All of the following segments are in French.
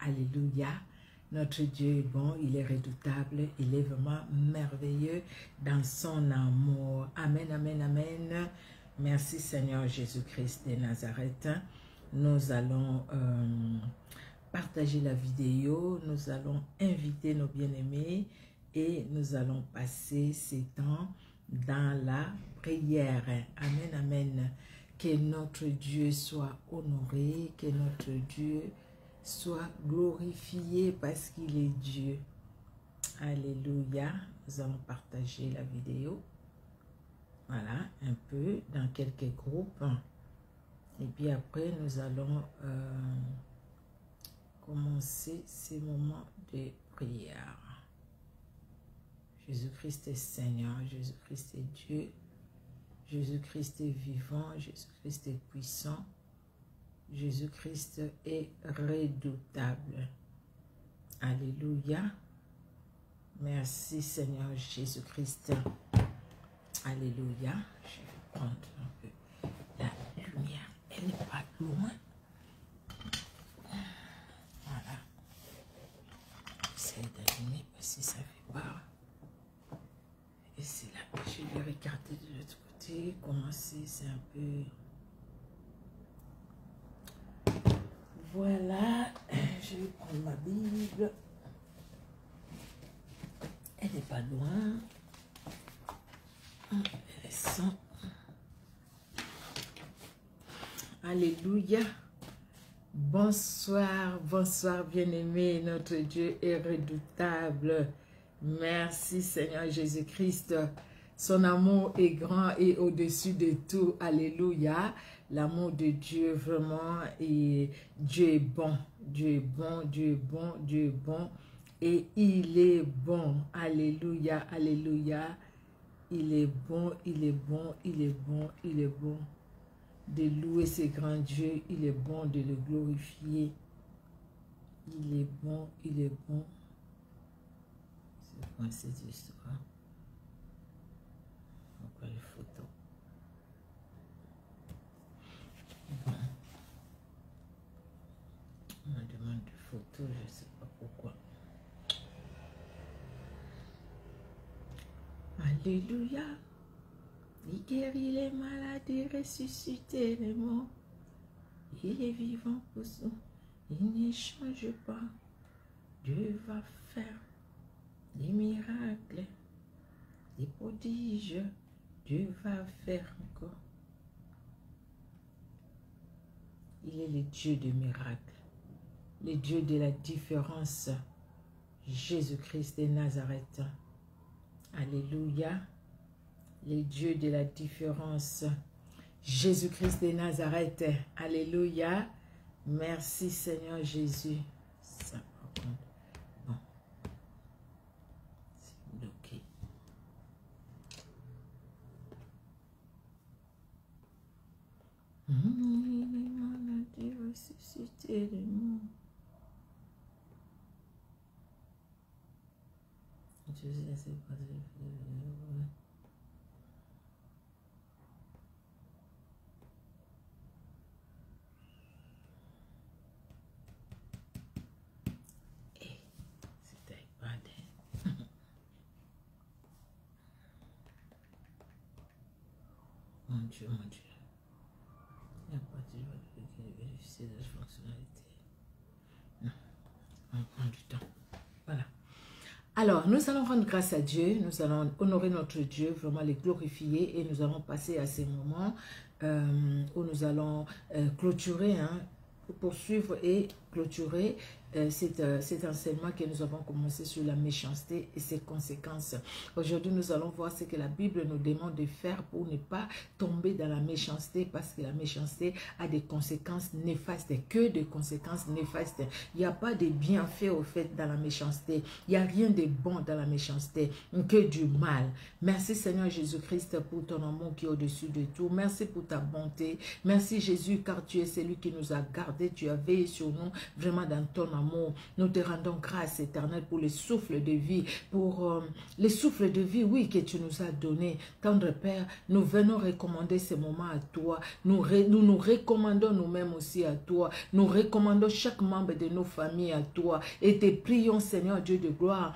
Alléluia. Notre Dieu est bon, il est redoutable, il est vraiment merveilleux dans son amour. Amen, amen, amen. Merci Seigneur Jésus-Christ de Nazareth. Nous allons partager la vidéo, nous allons inviter nos bien-aimés et nous allons passer ces temps dans la prière. Amen, amen. Que notre Dieu soit honoré, que notre Dieu soit glorifié parce qu'il est Dieu. Alléluia. Nous allons partager la vidéo. Voilà, un peu dans quelques groupes. Et puis après, nous allons commencer ces moments de prière. Jésus-Christ est Seigneur, Jésus-Christ est Dieu, Jésus-Christ est vivant, Jésus-Christ est puissant, Jésus-Christ est redoutable. Alléluia. Merci Seigneur Jésus-Christ. Alléluia. Je vais prendre un peu la lumière. Elle n'est pas loin. Voilà. J'essaie d'allumer parce que ça ne fait pas. Et c'est là que je vais regarder de l'autre côté. Comment c'est un peu... Voilà. Je vais prendre ma Bible. Elle n'est pas loin. Alléluia. Bonsoir, bonsoir bien-aimés. Notre Dieu est redoutable. Merci Seigneur Jésus-Christ. Son amour est grand et au-dessus de tout. Alléluia. L'amour de Dieu vraiment, et Dieu est bon. Dieu est bon, Dieu est bon, Dieu est bon. Et il est bon. Alléluia, alléluia. Il est bon, il est bon, il est bon, il est bon. De louer ce grand Dieu, il est bon de le glorifier. Il est bon, il est bon. C'est quoi cette histoire? Pourquoi les photos? Bon. On me demande des photos, je ne sais pas pourquoi. Alléluia. Il guérit les malades et ressuscite les morts. Il est vivant pour nous. Il ne change pas. Dieu va faire des miracles, des prodiges. Dieu va faire encore. Il est le Dieu des miracles, le Dieu de la différence. Jésus-Christ de Nazareth. Alléluia. Les dieux de la différence. Jésus-Christ de Nazareth. Alléluia. Merci Seigneur Jésus. Ça par contre. Bon. C'est bloqué. Les maladies ressusciter les morts. Je sais pas. Mon Dieu, mon Dieu. Il n'y a pas de vérifier la fonctionnalité. Non, on prend du temps. Voilà. Alors, nous allons rendre grâce à Dieu, nous allons honorer notre Dieu, vraiment le glorifier et nous allons passer à ces moments où nous allons clôturer, poursuivre et clôturer cet enseignement que nous avons commencé sur la méchanceté et ses conséquences. Aujourd'hui, nous allons voir ce que la Bible nous demande de faire pour ne pas tomber dans la méchanceté, parce que la méchanceté a des conséquences néfastes, que des conséquences néfastes. Il n'y a pas de bienfaits au fait dans la méchanceté. Il n'y a rien de bon dans la méchanceté, que du mal. Merci Seigneur Jésus-Christ pour ton amour qui est au-dessus de tout. Merci pour ta bonté. Merci Jésus, car tu es celui qui nous a gardés. Tu as veillé sur nous vraiment dans ton amour. amour. Nous te rendons grâce, Éternel, pour le souffle de vie, pour le souffle de vie, oui, que tu nous as donné. Tendre Père, nous venons recommander ces moments à toi. Nous nous recommandons nous-mêmes aussi à toi. Nous recommandons chaque membre de nos familles à toi. Et te prions, Seigneur Dieu de gloire,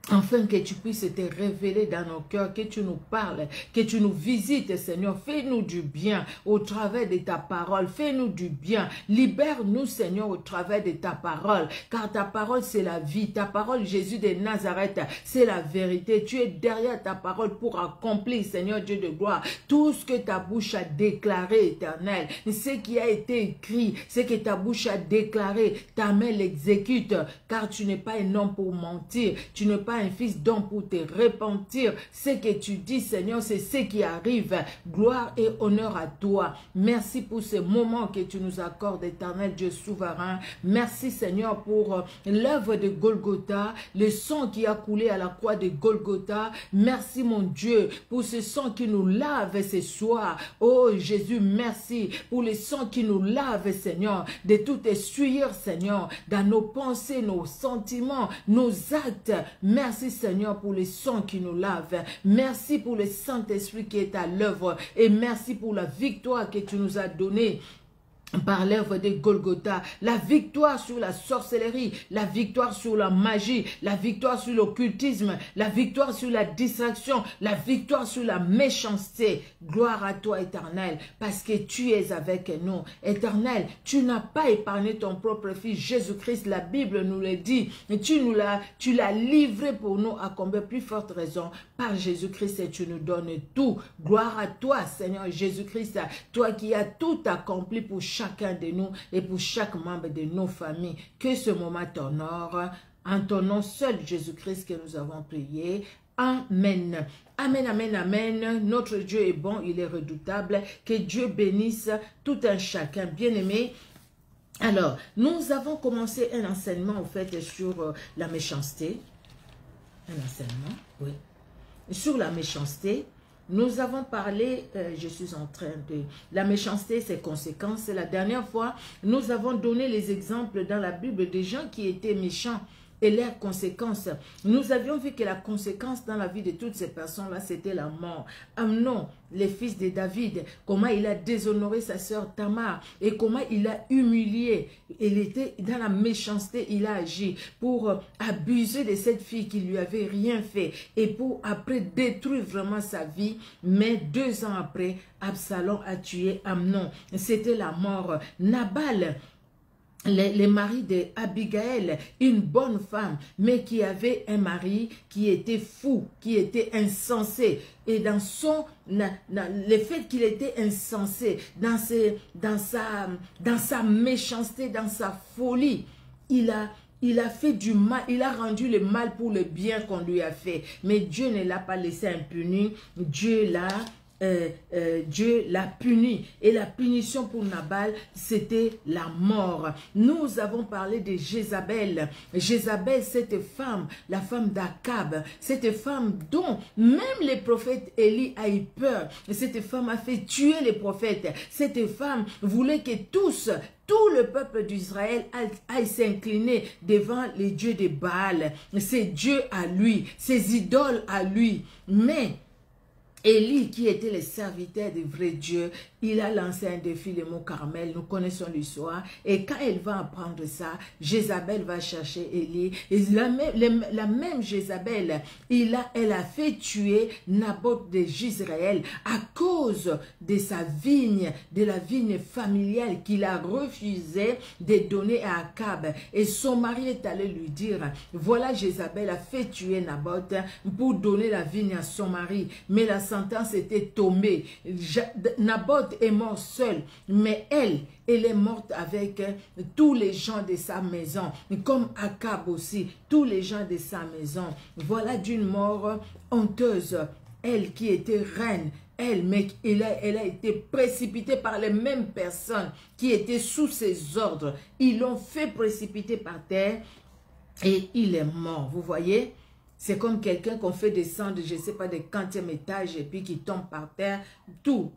afin que tu puisses te révéler dans nos cœurs, que tu nous parles, que tu nous visites, Seigneur. Fais-nous du bien au travers de ta parole. Fais-nous du bien. Libère-nous, Seigneur, au travers de ta parole. Car ta parole, c'est la vie. Ta parole, Jésus de Nazareth, c'est la vérité. Tu es derrière ta parole pour accomplir, Seigneur Dieu de gloire, tout ce que ta bouche a déclaré, Éternel. Ce qui a été écrit, ce que ta bouche a déclaré, ta main l'exécute. Car tu n'es pas un homme pour mentir. Tu n'es pas un fils d'homme pour te repentir. Ce que tu dis, Seigneur, c'est ce qui arrive. Gloire et honneur à toi. Merci pour ce moment que tu nous accordes, Éternel Dieu souverain. Merci, Seigneur, pour l'œuvre de Golgotha, le sang qui a coulé à la croix de Golgotha. Merci, mon Dieu, pour ce sang qui nous lave ce soir. Oh Jésus, merci pour le sang qui nous lave, Seigneur, de toute souillure, Seigneur, dans nos pensées, nos sentiments, nos actes. Merci, Seigneur, pour le sang qui nous lave. Merci pour le Saint-Esprit qui est à l'œuvre. Et merci pour la victoire que tu nous as donnée par l'œuvre de Golgotha, la victoire sur la sorcellerie, la victoire sur la magie, la victoire sur l'occultisme, la victoire sur la distraction, la victoire sur la méchanceté. Gloire à toi, Éternel, parce que tu es avec nous. Éternel, tu n'as pas épargné ton propre Fils Jésus-Christ, la Bible nous le dit. Tu l'as livré pour nous à combien plus forte raison par Jésus-Christ, et tu nous donnes tout. Gloire à toi, Seigneur Jésus-Christ, toi qui as tout accompli pour chacun de nous et pour chaque membre de nos familles. Que ce moment t'honore. En ton nom seul, Jésus-Christ, que nous avons prié. Amen. Amen, amen, amen. Notre Dieu est bon, il est redoutable. Que Dieu bénisse tout un chacun. Bien-aimé, alors, nous avons commencé un enseignement, en fait, sur la méchanceté. Un enseignement, oui. Sur la méchanceté. Nous avons parlé, je suis en train de... La méchanceté, ses conséquences. La dernière fois, nous avons donné les exemples dans la Bible des gens qui étaient méchants et leurs conséquences. Nous avions vu que la conséquence dans la vie de toutes ces personnes-là, c'était la mort. Amnon, le fils de David, comment il a déshonoré sa sœur Tamar et comment il a humilié. Il était dans la méchanceté, il a agi pour abuser de cette fille qui lui avait rien fait et pour après détruire vraiment sa vie. Mais 2 ans après, Absalom a tué Amnon. C'était la mort. Nabal, les maris d'Abigaël, une bonne femme, mais qui avait un mari qui était fou, qui était insensé. Et dans le fait qu'il était insensé, dans sa méchanceté, dans sa folie, il a fait du mal, il a rendu le mal pour le bien qu'on lui a fait. Mais Dieu ne l'a pas laissé impuni, Dieu l'a puni. Et la punition pour Nabal, c'était la mort. Nous avons parlé de Jézabel. Jézabel, cette femme, la femme d'Akab, cette femme dont même les prophètes Élie a eu peur. Cette femme a fait tuer les prophètes. Cette femme voulait que tout le peuple d'Israël aille s'incliner devant les dieux de Baal, ses dieux à lui, ses idoles à lui. Mais Élie, qui était le serviteur du vrai Dieu, il a lancé un défi, le mont Carmel, nous connaissons l'histoire. Et quand elle va apprendre ça, Jézabel va chercher Élie. Et la même Jézabel, elle a fait tuer Naboth de Jizréel à cause de sa vigne, de la vigne familiale qu'il a refusé de donner à Akab. Et son mari est allé lui dire, voilà, Jézabel a fait tuer Naboth pour donner la vigne à son mari. Mais la sentence était tombée. Naboth est mort seul, mais elle est morte avec tous les gens de sa maison, comme Akab aussi, tous les gens de sa maison. Voilà d'une mort honteuse. Elle qui était reine, mais elle a été précipitée par les mêmes personnes qui étaient sous ses ordres. Ils l'ont fait précipiter par terre et il est mort. Vous voyez? C'est comme quelqu'un qu'on fait descendre, je ne sais pas, de 40e étage et puis qui tombe par terre, tout.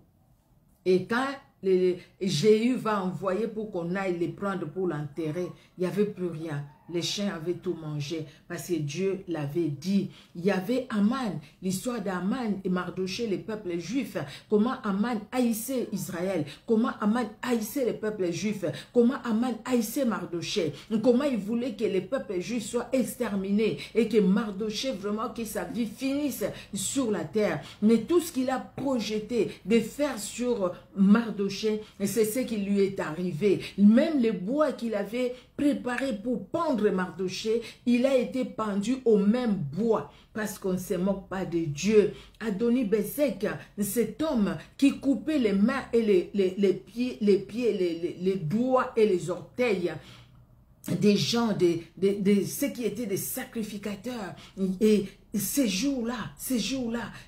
Et quand Jéhu va envoyer pour qu'on aille les prendre pour l'enterrer. Il n'y avait plus rien. Les chiens avaient tout mangé parce que Dieu l'avait dit. Il y avait Aman, l'histoire d'Aman et Mardoché, les peuples juifs. Comment Aman haïssait Israël. Comment Aman haïssait les peuples juifs. Comment Aman haïssait Mardoché. Comment il voulait que les peuples juifs soient exterminés et que Mardoché, vraiment, que sa vie finisse sur la terre. Mais tout ce qu'il a projeté de faire sur Mardoché, c'est ce qui lui est arrivé. Même les bois qu'il avait préparés pour pendre Mardoché, il a été pendu au même bois parce qu'on ne se moque pas de Dieu. Adoni-Bezek, cet homme qui coupait les mains et les pieds, les doigts et les orteils des gens, de ceux qui étaient des sacrificateurs. Et ces jours-là,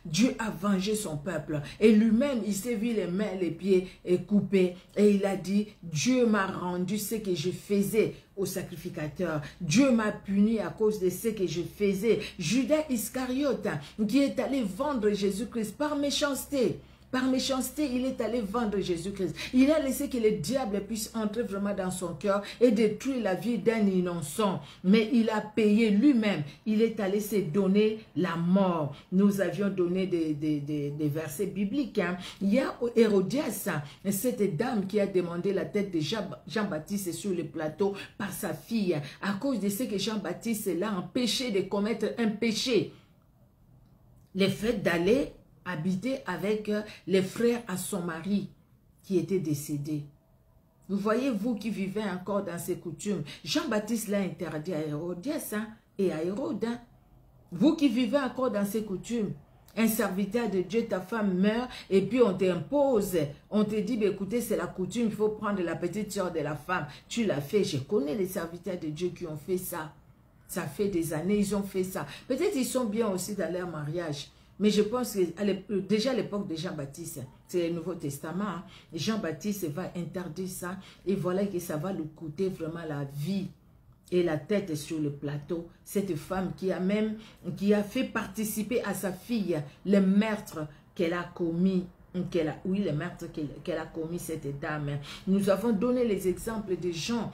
Dieu a vengé son peuple. Et lui-même, il s'est vu les mains, les pieds coupés. Et il a dit, Dieu m'a rendu ce que je faisais aux sacrificateurs. Dieu m'a puni à cause de ce que je faisais. Judas Iscariote, qui est allé vendre Jésus-Christ par méchanceté. Par méchanceté, il est allé vendre Jésus-Christ. Il a laissé que le diable puisse entrer vraiment dans son cœur et détruire la vie d'un innocent. Mais il a payé lui-même. Il est allé se donner la mort. Nous avions donné des versets bibliques. Hein. Il y a Hérodias, cette dame qui a demandé la tête de Jean-Baptiste sur le plateau par sa fille. À cause de ce que Jean-Baptiste l'a empêché de commettre un péché. Le fait d'aller habiter avec les frères à son mari qui était décédé. Vous voyez, vous qui vivez encore dans ces coutumes, Jean-Baptiste l'a interdit à Hérodias et à Hérode. Hein. Vous qui vivez encore dans ces coutumes, un serviteur de Dieu, ta femme meurt et puis on t'impose, on te dit, écoutez, c'est la coutume, il faut prendre la petite soeur de la femme. Tu l'as fait, je connais les serviteurs de Dieu qui ont fait ça. Ça fait des années, ils ont fait ça. Peut-être ils sont bien aussi dans leur mariage. Mais je pense que déjà à l'époque de Jean-Baptiste, c'est le Nouveau Testament, hein, Jean-Baptiste va interdire ça et voilà que ça va lui coûter vraiment la vie et la tête sur le plateau. Cette femme qui a fait participer à sa fille le meurtre qu'elle a commis. Oui, le meurtre qu'elle a commis, cette dame. Nous avons donné les exemples des gens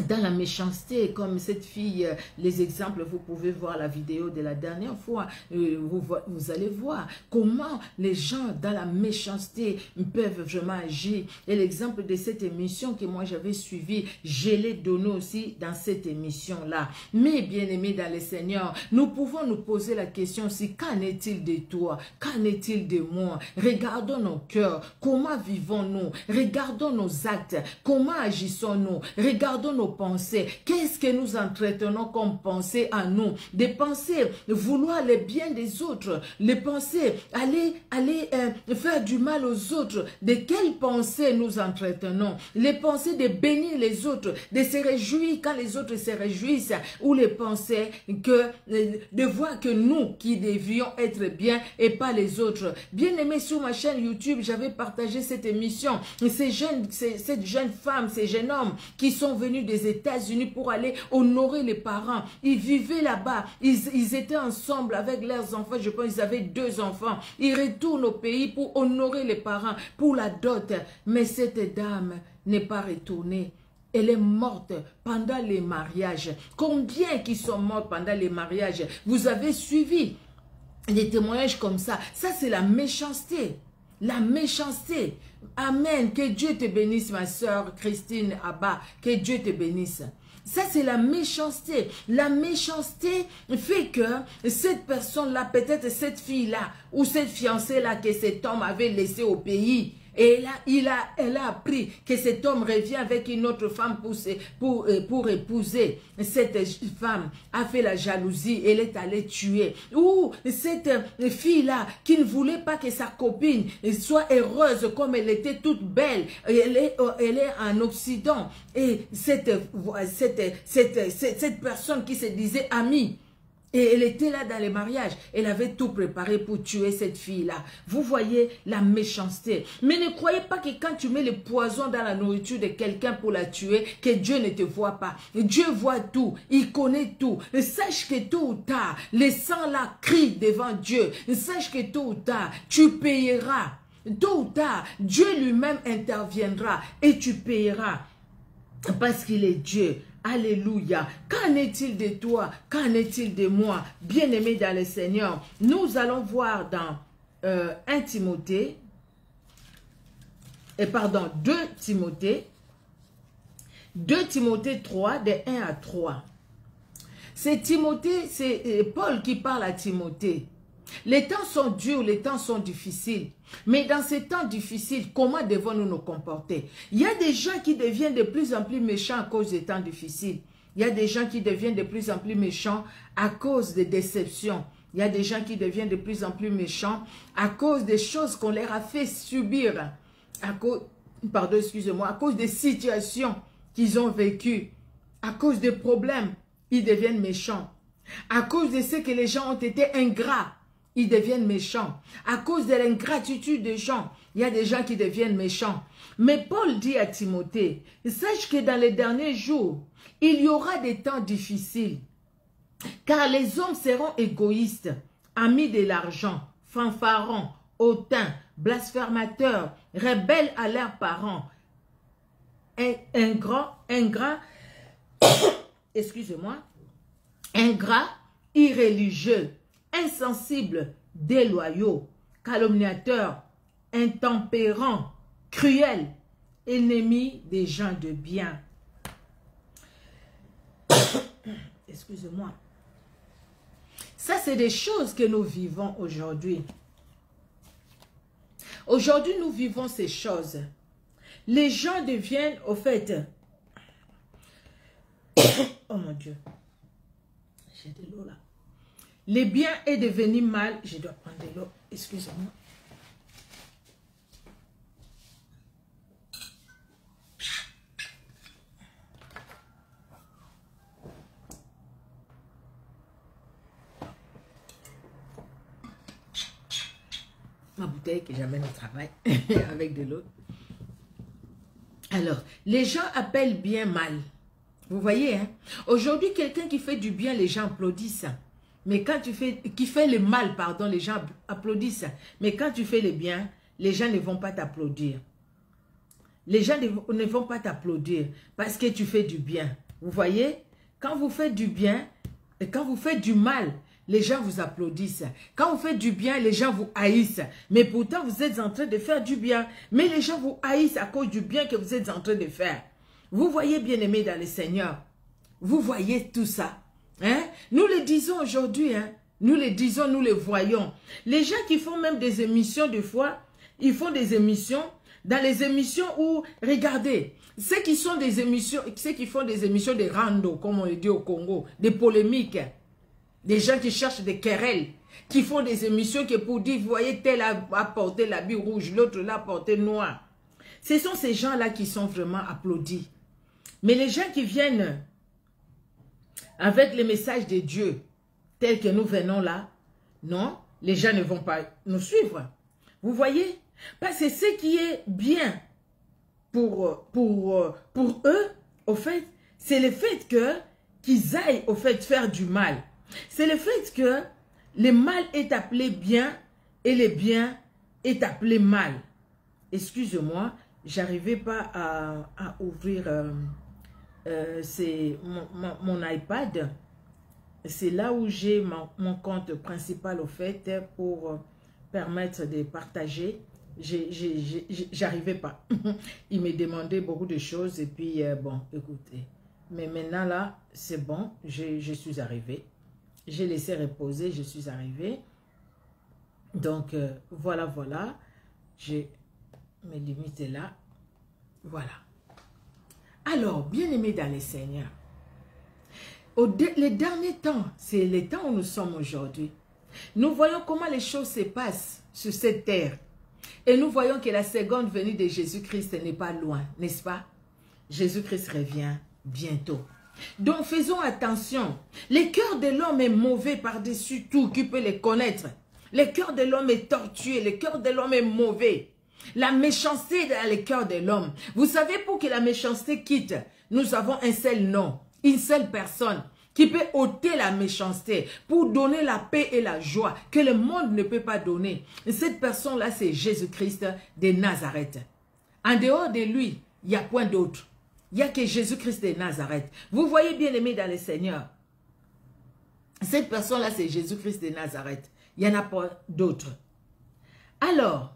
dans la méchanceté, comme cette fille, les exemples, vous pouvez voir la vidéo de la dernière fois, vous allez voir comment les gens dans la méchanceté peuvent vraiment agir. Et l'exemple de cette émission que moi j'avais suivi, je l'ai donné aussi dans cette émission-là. Mais bien aimés dans le Seigneur, nous pouvons nous poser la question si qu'en est-il de toi? Qu'en est-il de moi? Regardons nos cœurs, comment vivons-nous? Regardons nos actes, comment agissons-nous? Regardons nos pensées. Qu'est-ce que nous entretenons comme pensée à nous? Des pensées, vouloir le bien des autres. Les pensées, aller faire du mal aux autres. De quelles pensées nous entretenons? Les pensées de bénir les autres, de se réjouir quand les autres se réjouissent, ou les pensées de voir que nous qui devions être bien et pas les autres. Bien aimé, sur ma chaîne YouTube, j'avais partagé cette émission. Cette jeune femme, ces jeunes hommes qui sont venus des États-Unis pour aller honorer les parents. Ils vivaient là-bas. Ils étaient ensemble avec leurs enfants. Je pense qu'ils avaient 2 enfants. Ils retournent au pays pour honorer les parents, pour la dot. Mais cette dame n'est pas retournée. Elle est morte pendant les mariages. Combien qui sont morts pendant les mariages? Vous avez suivi des témoignages comme ça. Ça, c'est la méchanceté. La méchanceté. Amen. Que Dieu te bénisse, ma soeur Christine Abba. Que Dieu te bénisse. Ça, c'est la méchanceté. La méchanceté fait que cette personne-là, peut-être cette fille-là, ou cette fiancée-là que cet homme avait laissé au pays, et là, elle a appris que cet homme revient avec une autre femme pour épouser. Cette femme a fait la jalousie, elle est allée tuer. Ou cette fille-là qui ne voulait pas que sa copine soit heureuse comme elle était toute belle. Elle est en Occident. Et cette personne qui se disait amie, et elle était là dans les mariages. Elle avait tout préparé pour tuer cette fille-là. Vous voyez la méchanceté. Mais ne croyez pas que quand tu mets le poison dans la nourriture de quelqu'un pour la tuer, que Dieu ne te voit pas. Dieu voit tout. Il connaît tout. Sache que tôt ou tard, les sangs là crient devant Dieu. Sache que tôt ou tard, tu payeras. tôt ou tard, Dieu lui-même interviendra et tu payeras. Parce qu'il est Dieu. Alléluia. Qu'en est-il de toi? Qu'en est-il de moi? Bien-aimés dans le Seigneur, nous allons voir dans 2 Timothée, 2 Timothée 3, de 1 à 3. C'est Timothée, c'est Paul qui parle à Timothée. Les temps sont durs, les temps sont difficiles. Mais dans ces temps difficiles, comment devons-nous nous comporter? Il y a des gens qui deviennent de plus en plus méchants à cause des temps difficiles. Il y a des gens qui deviennent de plus en plus méchants à cause des déceptions. Il y a des gens qui deviennent de plus en plus méchants à cause des choses qu'on leur a fait subir. À cause des situations qu'ils ont vécues. À cause des problèmes, ils deviennent méchants. À cause de ce que les gens ont été ingrats, ils deviennent méchants. À cause de l'ingratitude des gens, il y a des gens qui deviennent méchants. Mais Paul dit à Timothée, sache que dans les derniers jours, il y aura des temps difficiles. Car les hommes seront égoïstes, amis de l'argent, fanfarons, hautains, blasphémateurs, rebelles à leurs parents, ingrats, excusez-moi, ingrats, irréligieux, insensibles, déloyaux, calomniateurs, intempérants, cruels, ennemis des gens de bien. Excusez-moi. Ça, c'est des choses que nous vivons aujourd'hui. Aujourd'hui, nous vivons ces choses. Les gens deviennent, au fait... Oh mon Dieu. J'ai de l'eau là. Les biens est devenu mal. Je dois prendre de l'eau. Excusez-moi. Ma bouteille que j'amène au travail avec de l'eau. Alors, les gens appellent bien mal. Vous voyez, hein? Aujourd'hui, quelqu'un qui fait du bien, les gens applaudissent. Mais quand tu fais, qui fait le mal, pardon, les gens applaudissent. Mais quand tu fais le bien, les gens ne vont pas t'applaudir. Les gens ne vont pas t'applaudir parce que tu fais du bien. Vous voyez, quand vous faites du bien et quand vous faites du mal, les gens vous applaudissent. Quand vous faites du bien, les gens vous haïssent. Mais pourtant, vous êtes en train de faire du bien. Mais les gens vous haïssent à cause du bien que vous êtes en train de faire. Vous voyez, bien-aimés dans le Seigneur, vous voyez tout ça. Hein? Nous le disons aujourd'hui, hein? Nous le disons, nous le voyons. Les gens qui font même des émissions de foi, ils font des émissions, dans les émissions où, regardez, ceux qui font des émissions de rando, comme on le dit au Congo, des polémiques, des gens qui cherchent des querelles, qui font des émissions que pour dire, vous voyez, tel a porté l'habit rouge, l'autre l'a porté noir. Ce sont ces gens-là qui sont vraiment applaudis. Mais les gens qui viennent avec les messages de Dieu, tels que nous venons là, non, les gens ne vont pas nous suivre. Vous voyez? Parce que ce qui est bien pour eux, au fait, c'est le fait qu'ils aillent, au fait, faire du mal. C'est le fait que le mal est appelé bien et le bien est appelé mal. Excusez-moi, j'arrivais pas à ouvrir mon iPad. C'est là où j'ai mon compte principal au fait pour permettre de partager. J'arrivais pas. Il me demandait beaucoup de choses et puis bon, écoutez. Mais maintenant là, c'est bon, je suis arrivée. J'ai laissé reposer, je suis arrivée. Donc voilà. J'ai mes limites là. Voilà. Alors, bien-aimés dans les Seigneurs, les derniers temps, c'est les temps où nous sommes aujourd'hui. Nous voyons comment les choses se passent sur cette terre. Et nous voyons que la seconde venue de Jésus-Christ n'est pas loin, n'est-ce pas? Jésus-Christ revient bientôt. Donc faisons attention. Le cœur de l'homme est mauvais par-dessus tout, qui peut le connaître. Le cœur de l'homme est tortueux, le cœur de l'homme est mauvais. La méchanceté dans le cœur de l'homme. Vous savez, pour que la méchanceté quitte, nous avons un seul nom, une seule personne. qui peut ôter la méchanceté, pour donner la paix et la joie que le monde ne peut pas donner. Et cette personne-là, c'est Jésus-Christ de Nazareth. En dehors de lui, il n'y a point d'autre. Il n'y a que Jésus-Christ de Nazareth. Vous voyez, bien aimé dans le Seigneur, cette personne-là, c'est Jésus-Christ de Nazareth. Il n'y en a pas d'autre. Alors,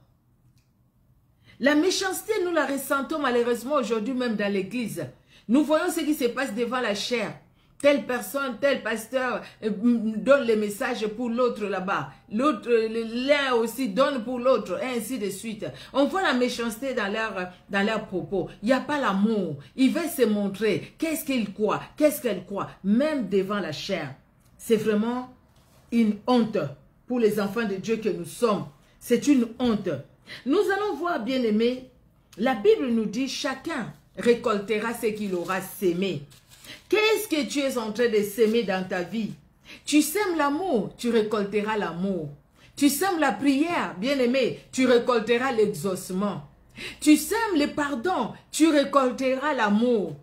la méchanceté, nous la ressentons malheureusement aujourd'hui même dans l'église. Nous voyons ce qui se passe devant la chair. Telle personne, tel pasteur donne les messages pour l'autre là-bas. L'autre, l'un aussi donne pour l'autre, et ainsi de suite. On voit la méchanceté dans leurs propos. Il n'y a pas l'amour. Ils veulent se montrer. Qu'est-ce qu'ils croient? Qu'est-ce qu'elle croit? Même devant la chair. C'est vraiment une honte pour les enfants de Dieu que nous sommes. C'est une honte. Nous allons voir, bien aimés, la Bible nous dit, chacun récoltera ce qu'il aura sémé. Qu'est-ce que tu es en train de s'aimer dans ta vie? Tu sèmes l'amour, tu récolteras l'amour. Tu sèmes la prière, bien-aimé, tu récolteras l'exaucement. Tu sèmes le pardon, tu récolteras l'amour.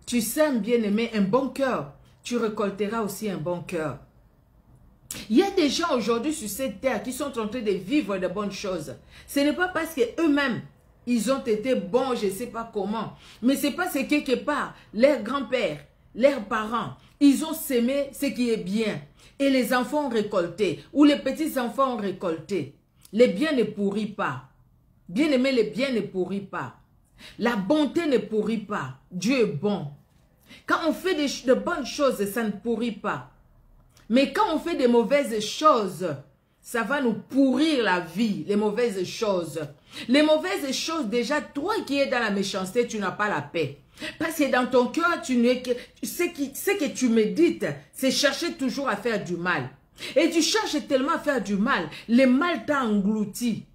Tu sèmes, bien-aimé, un bon cœur, tu récolteras aussi un bon cœur. Il y a des gens aujourd'hui sur cette terre qui sont en train de vivre de bonnes choses. Ce n'est pas parce qu'eux-mêmes, ils ont été bons, je ne sais pas comment. Mais c'est parce que quelque part, leurs grands-pères, leurs parents, ils ont sémé ce qui est bien. Et les enfants ont récolté, ou les petits-enfants ont récolté. Les biens ne pourrit pas. Bien aimé, les biens ne pourrit pas. La bonté ne pourrit pas. Dieu est bon. Quand on fait de bonnes choses, ça ne pourrit pas. Mais quand on fait de mauvaises choses, ça va nous pourrir la vie, les mauvaises choses. Les mauvaises choses, déjà, toi qui es dans la méchanceté, tu n'as pas la paix. Parce que dans ton cœur, ce que tu médites, c'est chercher toujours à faire du mal. Et tu cherches tellement à faire du mal, le mal t'a englouti.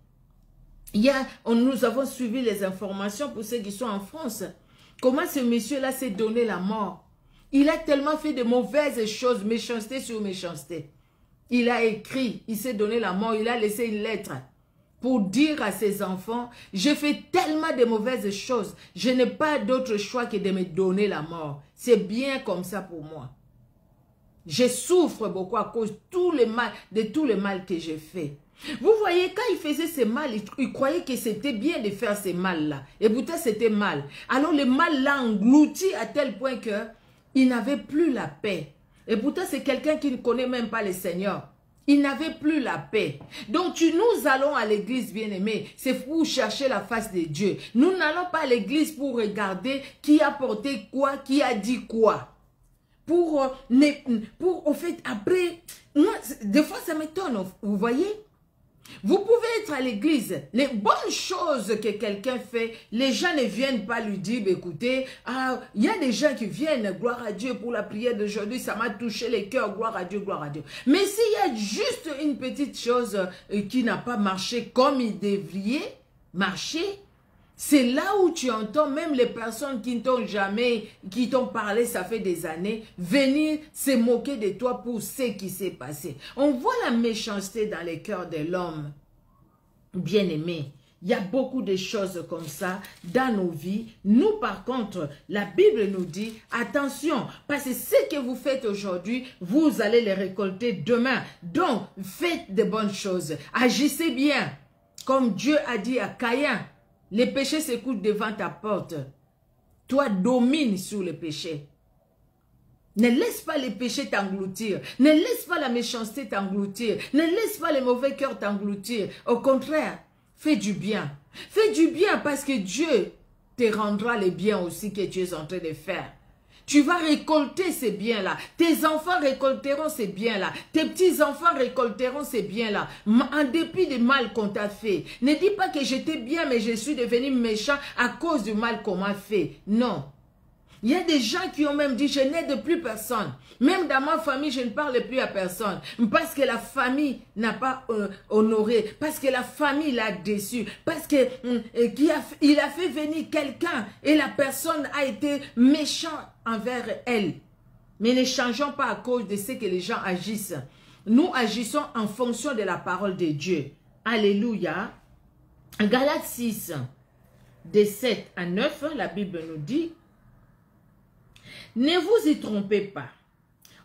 Nous avons suivi les informations pour ceux qui sont en France. Comment ce monsieur-là s'est donné la mort? Il a tellement fait de mauvaises choses, méchanceté sur méchanceté. Il a écrit, il s'est donné la mort, il a laissé une lettre pour dire à ses enfants, je fais tellement de mauvaises choses, je n'ai pas d'autre choix que de me donner la mort. C'est bien comme ça pour moi. Je souffre beaucoup à cause de tout le mal que j'ai fait. Vous voyez, quand il faisait ce mal, il croyait que c'était bien de faire ce mal-là. Et pourtant, c'était mal. Alors, le mal l'a englouti à tel point qu'il n'avait plus la paix. Et pourtant, c'est quelqu'un qui ne connaît même pas le Seigneur. Il n'avait plus la paix. Donc, nous allons à l'église, bien-aimés. C'est pour chercher la face de Dieu. Nous n'allons pas à l'église pour regarder qui a porté quoi, qui a dit quoi. Au fait, après, moi, des fois, ça m'étonne, vous voyez. Vous pouvez être à l'église, les bonnes choses que quelqu'un fait, les gens ne viennent pas lui dire, écoutez, il y a des gens qui viennent, gloire à Dieu pour la prière d'aujourd'hui, ça m'a touché les cœurs, gloire à Dieu, gloire à Dieu. Mais s'il y a juste une petite chose qui n'a pas marché comme il devrait marcher, c'est là où tu entends même les personnes qui t'ont parlé, ça fait des années, venir se moquer de toi pour ce qui s'est passé. On voit la méchanceté dans les cœurs de l'homme. Bien-aimé, il y a beaucoup de choses comme ça dans nos vies. Nous, par contre, la Bible nous dit, attention, parce que ce que vous faites aujourd'hui, vous allez les récolter demain. Donc, faites de bonnes choses. Agissez bien, comme Dieu a dit à Caïn. Les péchés s'écoutent devant ta porte. Toi, domine sur les péchés. Ne laisse pas les péchés t'engloutir. Ne laisse pas la méchanceté t'engloutir. Ne laisse pas les mauvais cœurs t'engloutir. Au contraire, fais du bien. Fais du bien parce que Dieu te rendra les biens aussi que tu es en train de faire. Tu vas récolter ces biens-là. Tes enfants récolteront ces biens-là. Tes petits-enfants récolteront ces biens-là. En dépit du mal qu'on t'a fait. Ne dis pas que j'étais bien, mais je suis devenu méchant à cause du mal qu'on m'a fait. Non. Il y a des gens qui ont même dit, je n'aide plus personne. Même dans ma famille, je ne parle plus à personne. Parce que la famille n'a pas honoré. Parce que la famille l'a déçu. Parce que il a fait venir quelqu'un et la personne a été méchante envers elle. Mais ne changeons pas à cause de ce que les gens agissent. Nous agissons en fonction de la parole de Dieu. Alléluia. Galates 6, de 7 à 9, la Bible nous dit, Ne vous y trompez pas.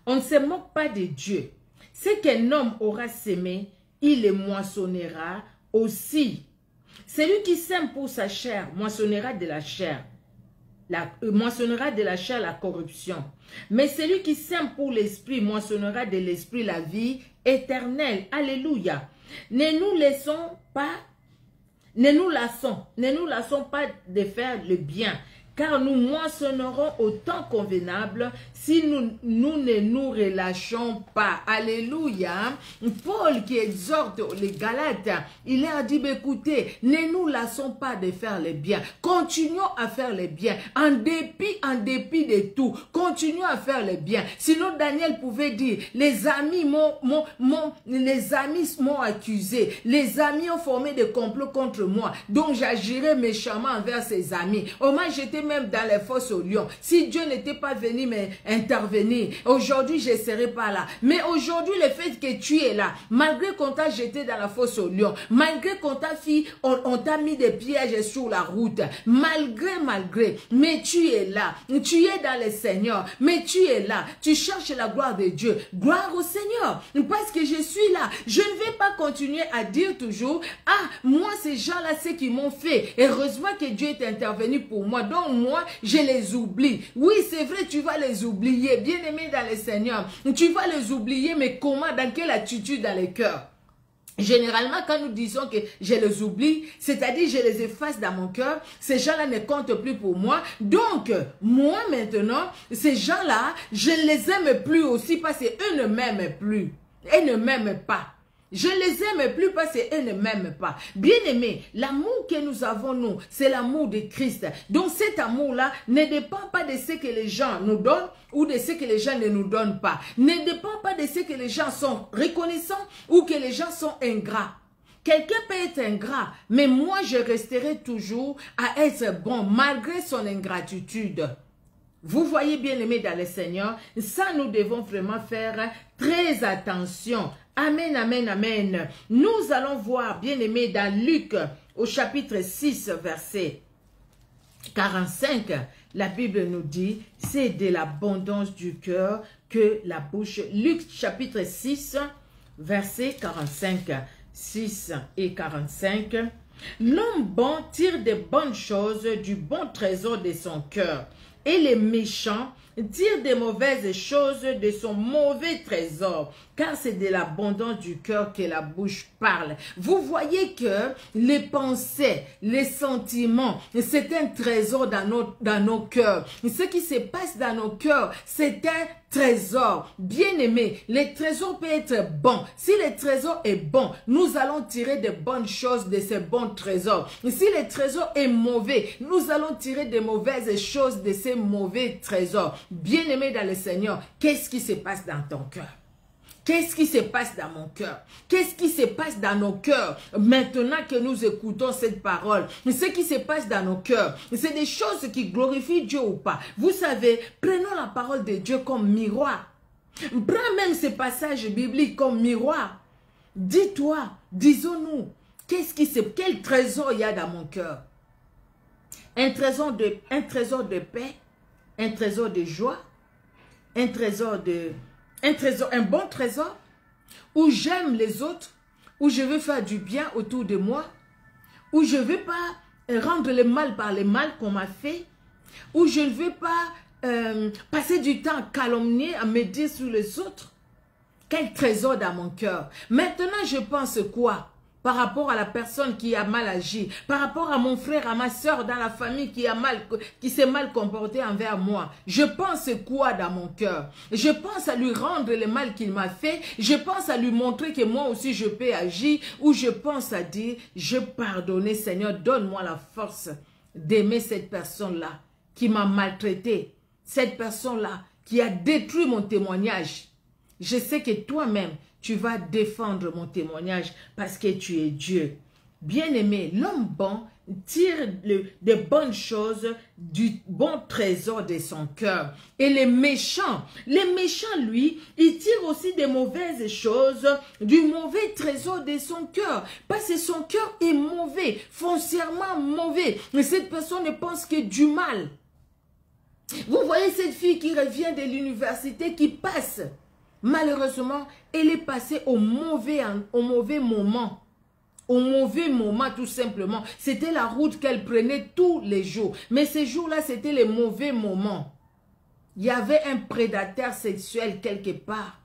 On ne se moque pas de Dieu. Ce qu'un homme aura sémé, il le moissonnera aussi. Celui qui sème pour sa chair moissonnera de la chair. Moissonnera de la chair la corruption. Mais celui qui sème pour l'esprit moissonnera de l'esprit la vie éternelle. Alléluia. Ne nous lassons pas de faire le bien, car nous moissonnerons au temps convenable si nous ne nous relâchons pas. Alléluia. Paul qui exhorte les Galates, il leur dit, écoutez, ne nous lassons pas de faire le bien. Continuons à faire le bien. En dépit de tout, continuons à faire le bien. Sinon, Daniel pouvait dire, les amis m'ont accusé. Les amis ont formé des complots contre moi. Donc, j'agirai méchamment envers ses amis. Au moins, j'étais même dans les fosses aux lions. Si Dieu n'était pas venu m'intervenir, aujourd'hui, je ne serais pas là. Mais aujourd'hui, le fait que tu es là, malgré qu'on t'a jeté dans la fosse aux lions, malgré qu'on t'a on t'a mis des pièges sur la route, malgré, mais tu es là. Tu es dans le Seigneur, mais tu es là. Tu cherches la gloire de Dieu. Gloire au Seigneur. Parce que je suis là. Je ne vais pas continuer à dire toujours, ah, moi, ces gens-là, c'est qui m'ont fait. Heureusement que Dieu est intervenu pour moi. Donc, moi, je les oublie. Oui, c'est vrai, tu vas les oublier. Bien-aimé dans le Seigneur, tu vas les oublier, mais comment, dans quelle attitude dans les cœurs? Généralement, quand nous disons que je les oublie, c'est-à-dire je les efface dans mon cœur, ces gens-là ne comptent plus pour moi. Donc, moi maintenant, ces gens-là, je ne les aime plus aussi parce qu'eux ne m'aiment plus. Ils ne m'aiment pas. Je ne les aime plus parce qu'eux ne m'aiment pas. Bien-aimés, l'amour que nous avons, nous, c'est l'amour de Christ. Donc cet amour-là ne dépend pas de ce que les gens nous donnent ou de ce que les gens ne nous donnent pas. Ne dépend pas de ce que les gens sont reconnaissants ou que les gens sont ingrats. Quelqu'un peut être ingrat, mais moi je resterai toujours à être bon malgré son ingratitude. Vous voyez, bien-aimés dans le Seigneur, ça nous devons vraiment faire très attention. Amen, amen, amen. Nous allons voir, bien-aimés, dans Luc, au chapitre 6, verset 45, la Bible nous dit, c'est de l'abondance du cœur que la bouche. Luc, chapitre 6, verset 45, 6 et 45. L'homme bon tire de bonnes choses du bon trésor de son cœur, et les méchants tirent des mauvaises choses de son mauvais trésor, car c'est de l'abondance du cœur que la bouche parle. Vous voyez que les pensées, les sentiments, c'est un trésor dans nos cœurs. Ce qui se passe dans nos cœurs, c'est un trésor. Bien aimé, le trésor peut être bon. Si le trésor est bon, nous allons tirer de bonnes choses de ce bon trésor. Si le trésor est mauvais, nous allons tirer de mauvaises choses de ces mauvais trésors. Bien aimé dans le Seigneur, qu'est-ce qui se passe dans ton cœur? Qu'est-ce qui se passe dans mon cœur? Qu'est-ce qui se passe dans nos cœurs maintenant que nous écoutons cette parole? Ce qui se passe dans nos cœurs, c'est des choses qui glorifient Dieu ou pas. Vous savez, prenons la parole de Dieu comme miroir. Prends même ces passages bibliques comme miroir. Dis-toi, disons-nous, quel trésor il y a dans mon cœur? Un trésor de paix, un trésor de joie, un bon trésor, où j'aime les autres, où je veux faire du bien autour de moi, où je ne veux pas rendre le mal par le mal qu'on m'a fait, où je ne veux pas passer du temps à calomnier, à me dire sur les autres. Quel trésor dans mon cœur. Maintenant, je pense quoi? Par rapport à la personne qui a mal agi, par rapport à mon frère, à ma soeur dans la famille qui s'est mal comporté envers moi. Je pense quoi dans mon cœur? Je pense à lui rendre le mal qu'il m'a fait. Je pense à lui montrer que moi aussi je peux agir. Ou je pense à dire, je pardonne, Seigneur, donne-moi la force d'aimer cette personne-là qui m'a maltraité. Cette personne-là qui a détruit mon témoignage. Je sais que toi-même, tu vas défendre mon témoignage parce que tu es Dieu. Bien-aimé, l'homme bon tire de bonnes choses du bon trésor de son cœur. Et les méchants, lui, ils tirent aussi des mauvaises choses du mauvais trésor de son cœur. Parce que son cœur est mauvais, foncièrement mauvais. Mais cette personne ne pense que du mal. Vous voyez cette fille qui revient de l'université, qui passe. Malheureusement, elle est passée au mauvais moment. Au mauvais moment, tout simplement. C'était la route qu'elle prenait tous les jours. Mais ces jours-là, c'était les mauvais moments. Il y avait un prédateur sexuel quelque part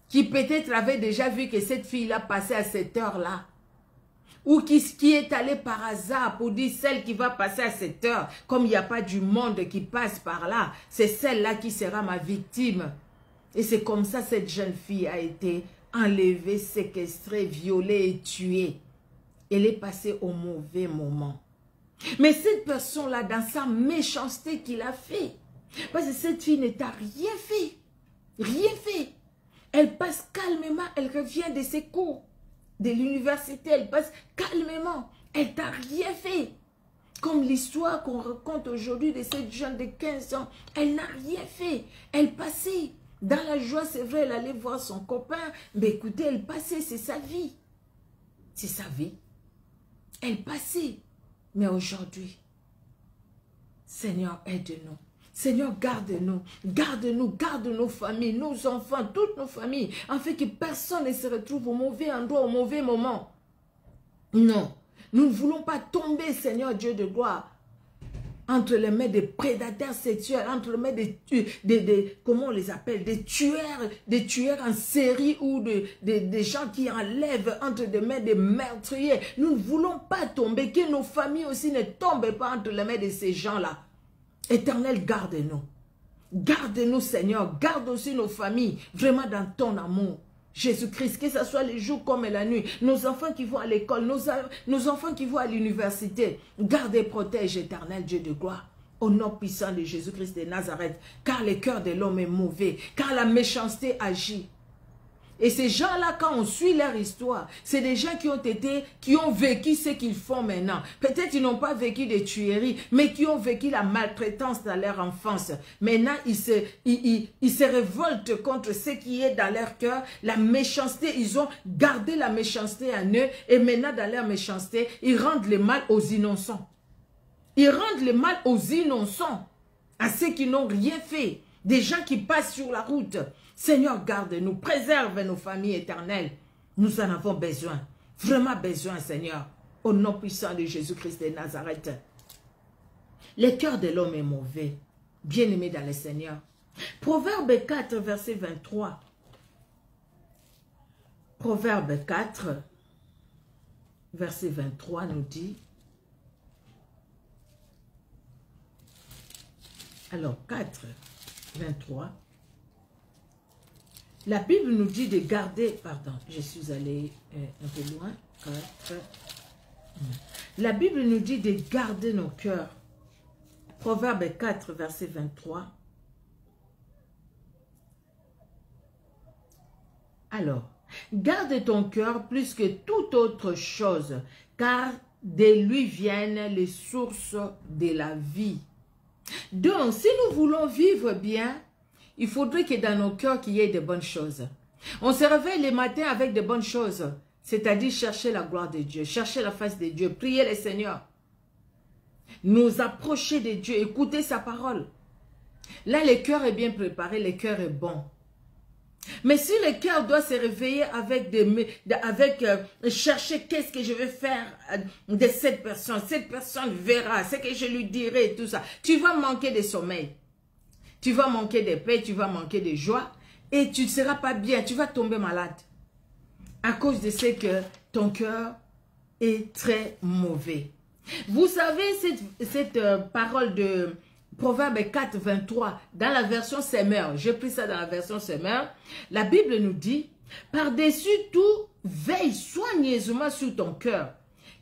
qui peut-être avait déjà vu que cette fille-là passait à cette heure-là. Ou qui est allé par hasard pour dire celle qui va passer à cette heure, comme il n'y a pas du monde qui passe par là, c'est celle-là qui sera ma victime. Et c'est comme ça que cette jeune fille a été enlevée, séquestrée, violée et tuée. Elle est passée au mauvais moment. Mais cette personne-là, dans sa méchanceté qu'il a fait, parce que cette fille n'a rien fait, rien fait. Elle passe calmement, elle revient de ses cours, de l'université, elle passe calmement. Elle t'a rien fait. Comme l'histoire qu'on raconte aujourd'hui de cette jeune de 15 ans, elle n'a rien fait. Elle passait dans la joie, c'est vrai, elle allait voir son copain, mais écoutez, elle passait, c'est sa vie. C'est sa vie. Elle passait. Mais aujourd'hui, Seigneur, aide-nous. Seigneur, garde-nous, garde-nous, garde nos familles, nos enfants, toutes nos familles, afin que personne ne se retrouve au mauvais endroit, au mauvais moment. Non, nous ne voulons pas tomber, Seigneur Dieu de gloire, entre les mains des prédateurs sexuels, entre les mains comment on les appelle, des tueurs en série ou des gens qui enlèvent entre les mains des meurtriers. Nous ne voulons pas tomber, que nos familles aussi ne tombent pas entre les mains de ces gens-là. Éternel, garde-nous. Garde-nous, Seigneur. Garde aussi nos familles, vraiment dans ton amour. Jésus-Christ, que ce soit les jours comme la nuit, nos enfants qui vont à l'école, nos enfants qui vont à l'université, garde et protège, Éternel Dieu de gloire. Au nom puissant de Jésus-Christ de Nazareth, car le cœur de l'homme est mauvais, car la méchanceté agit. Et ces gens-là, quand on suit leur histoire, c'est des gens qui ont vécu ce qu'ils font maintenant. Peut-être ils n'ont pas vécu des tueries, mais qui ont vécu la maltraitance dans leur enfance. Maintenant, ils se révoltent contre ce qui est dans leur cœur, la méchanceté. Ils ont gardé la méchanceté en eux, et maintenant, dans leur méchanceté, ils rendent le mal aux innocents. Ils rendent le mal aux innocents, à ceux qui n'ont rien fait. Des gens qui passent sur la route. Seigneur, garde-nous, préserve nos familles éternelles. Nous en avons besoin, vraiment besoin, Seigneur. Au nom puissant de Jésus-Christ de Nazareth. Le cœur de l'homme est mauvais, bien-aimé dans le Seigneur. Proverbe 4, verset 23. Proverbe 4, verset 23 nous dit. Alors, 4, 23. La Bible nous dit de garder, pardon, je suis allé un peu loin, 4. La Bible nous dit de garder nos cœurs. Proverbe 4, verset 23. Alors, garde ton cœur plus que toute autre chose, car de lui viennent les sources de la vie. Donc, si nous voulons vivre bien, il faudrait que dans nos cœurs, qu'il y ait de bonnes choses. On se réveille le matin avec de bonnes choses, c'est-à-dire chercher la gloire de Dieu, chercher la face de Dieu, prier le Seigneur, nous approcher de Dieu, écouter sa parole. Là, le cœur est bien préparé, le cœur est bon. Mais si le cœur doit se réveiller avec chercher qu'est-ce que je vais faire de cette personne verra, ce que je lui dirai et tout ça, tu vas manquer de sommeil. Tu vas manquer de paix, tu vas manquer de joie et tu ne seras pas bien, tu vas tomber malade. À cause de ce que ton cœur est très mauvais. Vous savez cette parole de Proverbe 4, 23, dans la version Semeur, j'ai pris ça dans la version Semeur, la Bible nous dit, par-dessus tout, veille soigneusement sur ton cœur,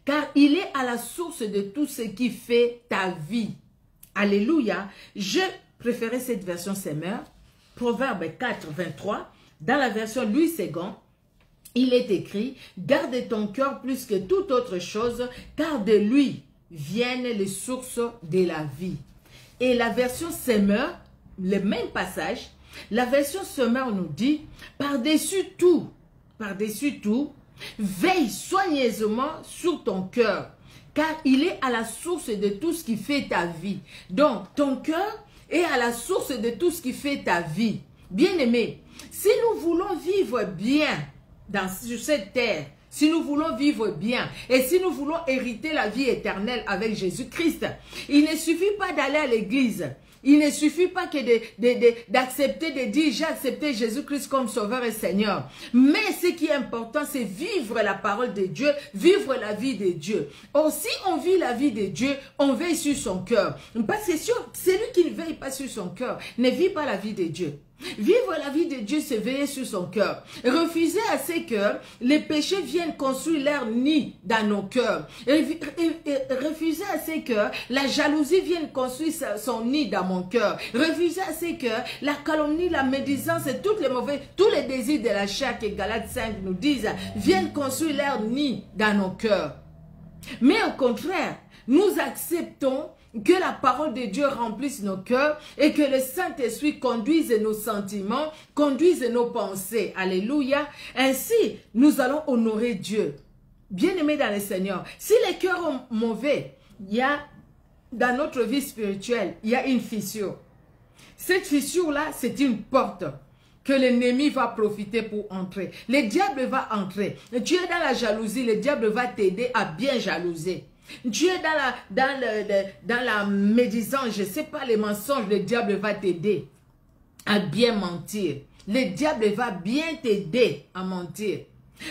car il est à la source de tout ce qui fait ta vie. Alléluia. Je préférais cette version Semeur, Proverbe 4, 23, dans la version Louis II, il est écrit, garde ton cœur plus que toute autre chose, car de lui viennent les sources de la vie. Et la version Semeur, le même passage, la version Semeur nous dit, par-dessus tout, veille soigneusement sur ton cœur, car il est à la source de tout ce qui fait ta vie. Donc, ton cœur est à la source de tout ce qui fait ta vie. Bien-aimé, si nous voulons vivre bien sur cette terre, si nous voulons vivre bien et si nous voulons hériter la vie éternelle avec Jésus-Christ, il ne suffit pas d'aller à l'église. Il ne suffit pas que d'accepter, de dire j'ai accepté Jésus-Christ comme Sauveur et Seigneur. Mais ce qui est important, c'est vivre la parole de Dieu, vivre la vie de Dieu. Or, si on vit la vie de Dieu, on veille sur son cœur. Parce que celui qui ne veille pas sur son cœur ne vit pas la vie de Dieu. Vivre la vie de Dieu, c'est veiller sur son cœur. Refuser à ses cœurs, les péchés viennent construire leur nid dans nos cœurs. Refuser à ses cœurs, la jalousie vient construire son nid dans mon cœur. Refuser à ses cœurs, la calomnie, la médisance et tous les désirs de la chair que Galates 5 nous disent, viennent construire leur nid dans nos cœurs. Mais au contraire, nous acceptons que la parole de Dieu remplisse nos cœurs et que le Saint-Esprit conduise nos sentiments, conduise nos pensées. Alléluia. Ainsi, nous allons honorer Dieu. Bien-aimés dans le Seigneur, si les cœurs sont mauvais, il y a, dans notre vie spirituelle, il y a une fissure. Cette fissure-là, c'est une porte que l'ennemi va profiter pour entrer. Le diable va entrer. Tu es dans la jalousie, le diable va t'aider à bien jalouser. Tu es dans la médisance, je ne sais pas, les mensonges, le diable va t'aider à bien mentir. Le diable va bien t'aider à mentir.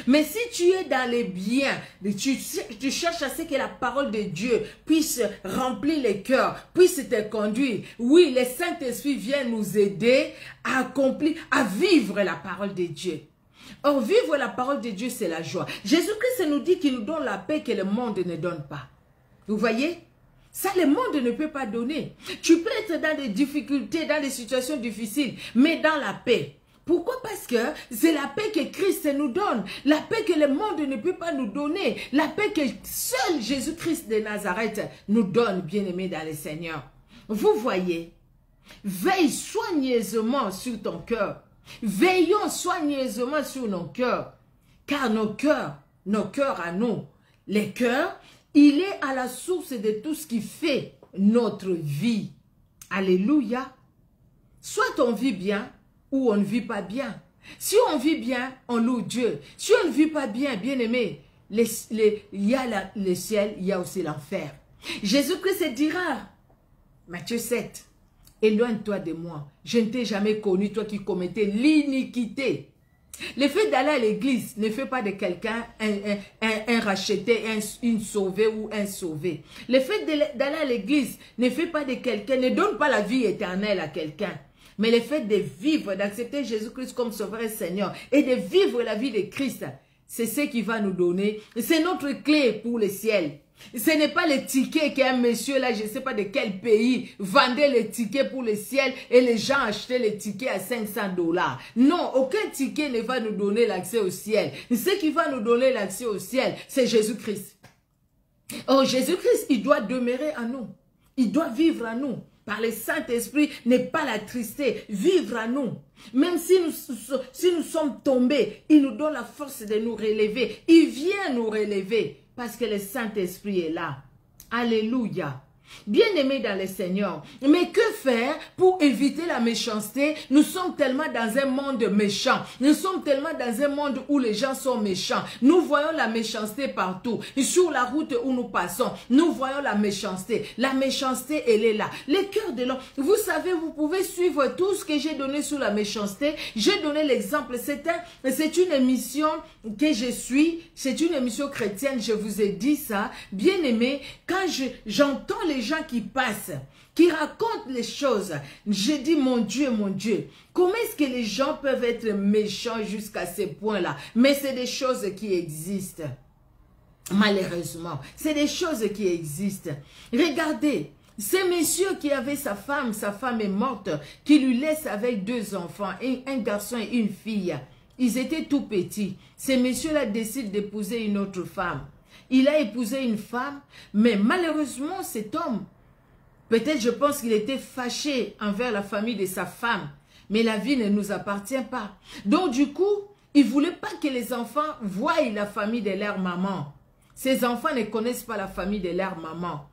Mais si tu es dans les biens, tu cherches à ce que la parole de Dieu puisse remplir les cœurs, puisse te conduire. Oui, le Saint-Esprit vient nous aider à accomplir, à vivre la parole de Dieu. Or, vivre la parole de Dieu, c'est la joie. Jésus-Christ nous dit qu'il nous donne la paix que le monde ne donne pas. Vous voyez? Ça, le monde ne peut pas donner. Tu peux être dans des difficultés, dans des situations difficiles, mais dans la paix. Pourquoi? Parce que c'est la paix que Christ nous donne. La paix que le monde ne peut pas nous donner. La paix que seul Jésus-Christ de Nazareth nous donne, bien-aimés dans le Seigneur. Vous voyez? Veille soigneusement sur ton cœur. Veillons soigneusement sur nos cœurs, car nos cœurs à nous, les cœurs, il est à la source de tout ce qui fait notre vie. Alléluia. Soit on vit bien, ou on ne vit pas bien. Si on vit bien, on loue Dieu. Si on ne vit pas bien, bien aimé, il y a le ciel, il y a aussi l'enfer. Jésus-Christ dira, Matthieu 7, éloigne-toi de moi. Je ne t'ai jamais connu, toi qui commettais l'iniquité. Le fait d'aller à l'église ne fait pas de quelqu'un un racheté, une sauvée ou un sauvé. Le fait d'aller à l'église ne fait pas de quelqu'un, ne donne pas la vie éternelle à quelqu'un. Mais le fait de vivre, d'accepter Jésus-Christ comme Sauveur et Seigneur et de vivre la vie de Christ, c'est ce qui va nous donner. C'est notre clé pour le ciel. Ce n'est pas le ticket qu'un monsieur là, je ne sais pas de quel pays, vendait les tickets pour le ciel et les gens achetaient les tickets à 500 $. Non, aucun ticket ne va nous donner l'accès au ciel. Ce qui va nous donner l'accès au ciel, c'est Jésus-Christ. Oh, Jésus-Christ, il doit demeurer en nous. Il doit vivre en nous. Par le Saint-Esprit, n'est pas l'attrister, vivre à nous. Même si nous sommes tombés, il nous donne la force de nous relever. Il vient nous relever parce que le Saint-Esprit est là. Alléluia. Bien-aimés dans le Seigneur. Mais que faire pour éviter la méchanceté? Nous sommes tellement dans un monde méchant. Nous sommes tellement dans un monde où les gens sont méchants. Nous voyons la méchanceté partout. Sur la route où nous passons, nous voyons la méchanceté. La méchanceté, elle est là. Les cœurs de l'homme. Vous savez, vous pouvez suivre tout ce que j'ai donné sur la méchanceté. J'ai donné l'exemple. C'est une émission que je suis. C'est une émission chrétienne. Je vous ai dit ça. Bien-aimés, quand j'entends les gens qui passent, qui racontent les choses, je dis mon Dieu, comment est-ce que les gens peuvent être méchants jusqu'à ce point-là? Mais c'est des choses qui existent. Malheureusement, c'est des choses qui existent. Regardez, ce monsieur qui avait sa femme est morte, qui lui laisse avec 2 enfants, un garçon et une fille. Ils étaient tout petits. Ce monsieur-là décide d'épouser une autre femme. Il a épousé une femme, mais malheureusement, cet homme, peut-être je pense qu'il était fâché envers la famille de sa femme, mais la vie ne nous appartient pas. Donc du coup, il ne voulait pas que les enfants voient la famille de leur maman. Ces enfants ne connaissent pas la famille de leur maman.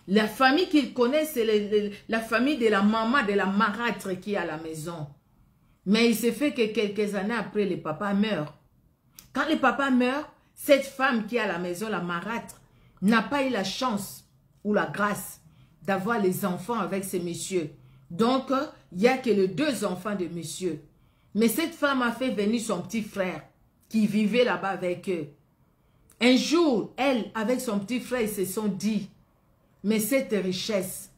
La famille qu'ils connaissent, c'est la famille de la maman, de la marâtre qui est à la maison. Mais il se fait que quelques années après, le papa meurt. Quand le papa meurt, cette femme qui est à la maison, la marâtre, n'a pas eu la chance ou la grâce d'avoir les enfants avec ces messieurs. Donc, il n'y a que les 2 enfants de monsieur. Mais cette femme a fait venir son petit frère qui vivait là-bas avec eux. Un jour, elle, avec son petit frère, ils se sont dit, mais cette richesse,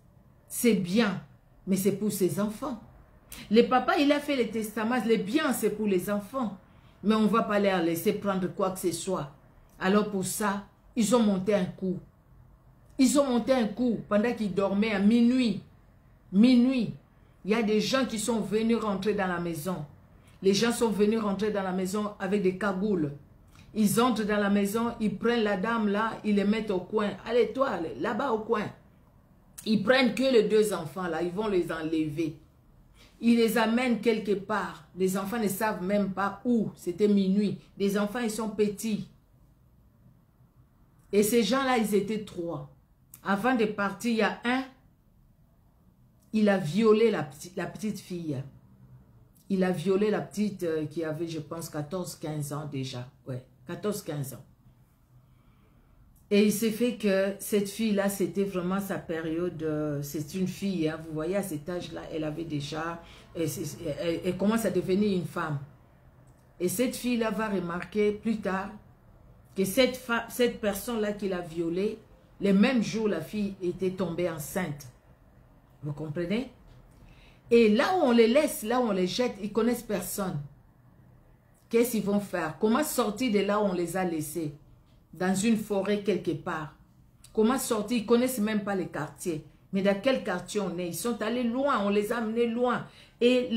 c'est bien, mais c'est pour ses enfants. Le papa, il a fait le testament, les biens, c'est pour les enfants. Mais on ne va pas leur laisser prendre quoi que ce soit. Alors pour ça, ils ont monté un coup. Ils ont monté un coup pendant qu'ils dormaient à minuit. Minuit, il y a des gens qui sont venus rentrer dans la maison. Les gens sont venus rentrer dans la maison avec des cagoules. Ils entrent dans la maison, ils prennent la dame là, ils les mettent au coin. Allez, toi, là-bas au coin. Ils prennent que les 2 enfants là, ils vont les enlever. Ils les amènent quelque part. Les enfants ne savent même pas où. C'était minuit. Les enfants, ils sont petits. Et ces gens-là, ils étaient 3. Avant de partir, il y a un, il a violé la petite fille. Il a violé la petite qui avait, je pense, 14-15 ans déjà. Ouais, 14-15 ans. Et il s'est fait que cette fille-là, c'était vraiment sa période, c'est une fille, hein, vous voyez, à cet âge-là, elle avait déjà, elle commence à devenir une femme. Et cette fille-là va remarquer plus tard que cette personne-là qui l'a violée, le même jour, la fille était tombée enceinte. Vous comprenez? Et là où on les laisse, là où on les jette, ils ne connaissent personne. Qu'est-ce qu'ils vont faire? Comment sortir de là où on les a laissés? Dans une forêt quelque part. Comment sortir? Ils ne connaissent même pas les quartiers. Mais dans quel quartier on est? Ils sont allés loin, on les a amenés loin. Et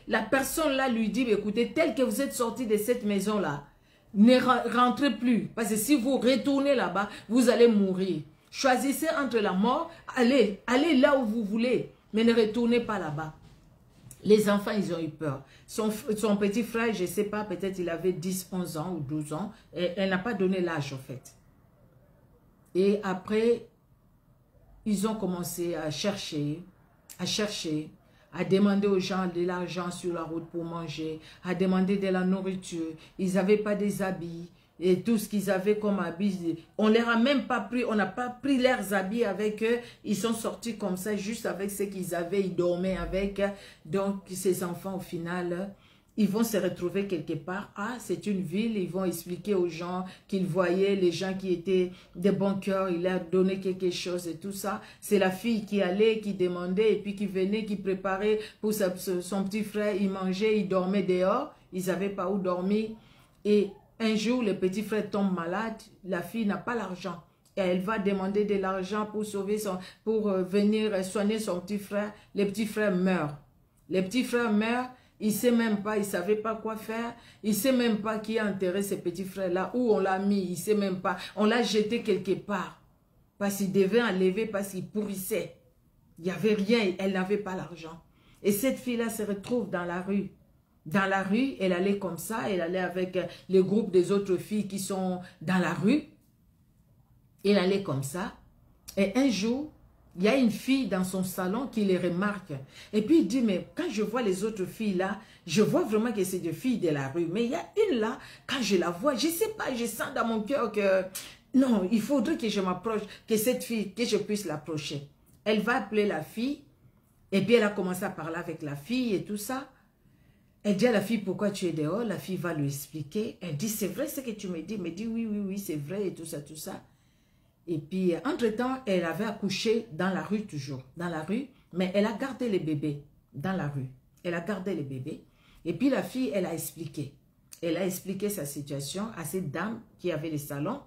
la personne là lui dit, écoutez, tel que vous êtes sorti de cette maison-là, ne rentrez plus. Parce que si vous retournez là-bas, vous allez mourir. Choisissez entre la mort, allez là où vous voulez, mais ne retournez pas là-bas. Les enfants, ils ont eu peur. Son petit frère, je ne sais pas, peut-être il avait 10, 11 ans ou 12 ans. Et elle n'a pas donné l'âge, en fait. Et après, ils ont commencé à chercher, à demander aux gens de l'argent sur la route pour manger, à demander de la nourriture. Ils n'avaient pas des habits. Et tout ce qu'ils avaient comme habits, on leur a même pas pris, on n'a pas pris leurs habits avec eux. Ils sont sortis comme ça, juste avec ce qu'ils avaient, ils dormaient avec. Donc, ces enfants, au final, ils vont se retrouver quelque part. Ah, c'est une ville, ils vont expliquer aux gens qu'ils voyaient les gens qui étaient de bon cœur, ils leur donnaient quelque chose et tout ça. C'est la fille qui allait, qui demandait, et puis qui venait, qui préparait pour son petit frère. Il mangeait, il dormait dehors, ils n'avaient pas où dormir. Et un jour, le petit frère tombe malade, la fille n'a pas l'argent. Et elle va demander de l'argent pour venir soigner son petit frère. Le petit frère meurt. Le petit frère meurt, il ne sait même pas, il ne savait pas quoi faire. Il ne sait même pas qui a enterré ce petit frère-là, où on l'a mis, il ne sait même pas. On l'a jeté quelque part. Parce qu'il devait enlever, parce qu'il pourrissait. Il n'y avait rien, elle n'avait pas l'argent. Et cette fille-là se retrouve dans la rue. Dans la rue, elle allait comme ça, elle allait avec le groupe des autres filles qui sont dans la rue. Elle allait comme ça. Et un jour, il y a une fille dans son salon qui les remarque. Et puis il dit, mais quand je vois les autres filles là, je vois vraiment que c'est des filles de la rue. Mais il y a une là, quand je la vois, je ne sais pas, je sens dans mon cœur que non, il faudrait que je m'approche, que cette fille, que je puisse l'approcher. Elle va appeler la fille. Et puis elle a commencé à parler avec la fille et tout ça. Elle dit à la fille, pourquoi tu es dehors? La fille va lui expliquer. Elle dit, c'est vrai ce que tu me dis? Elle me dit, oui, c'est vrai et tout ça, tout ça. Et puis, entre-temps, elle avait accouché dans la rue toujours, dans la rue. Mais elle a gardé les bébés dans la rue. Elle a gardé les bébés. Et puis la fille, elle a expliqué. Elle a expliqué sa situation à cette dame qui avait le salon.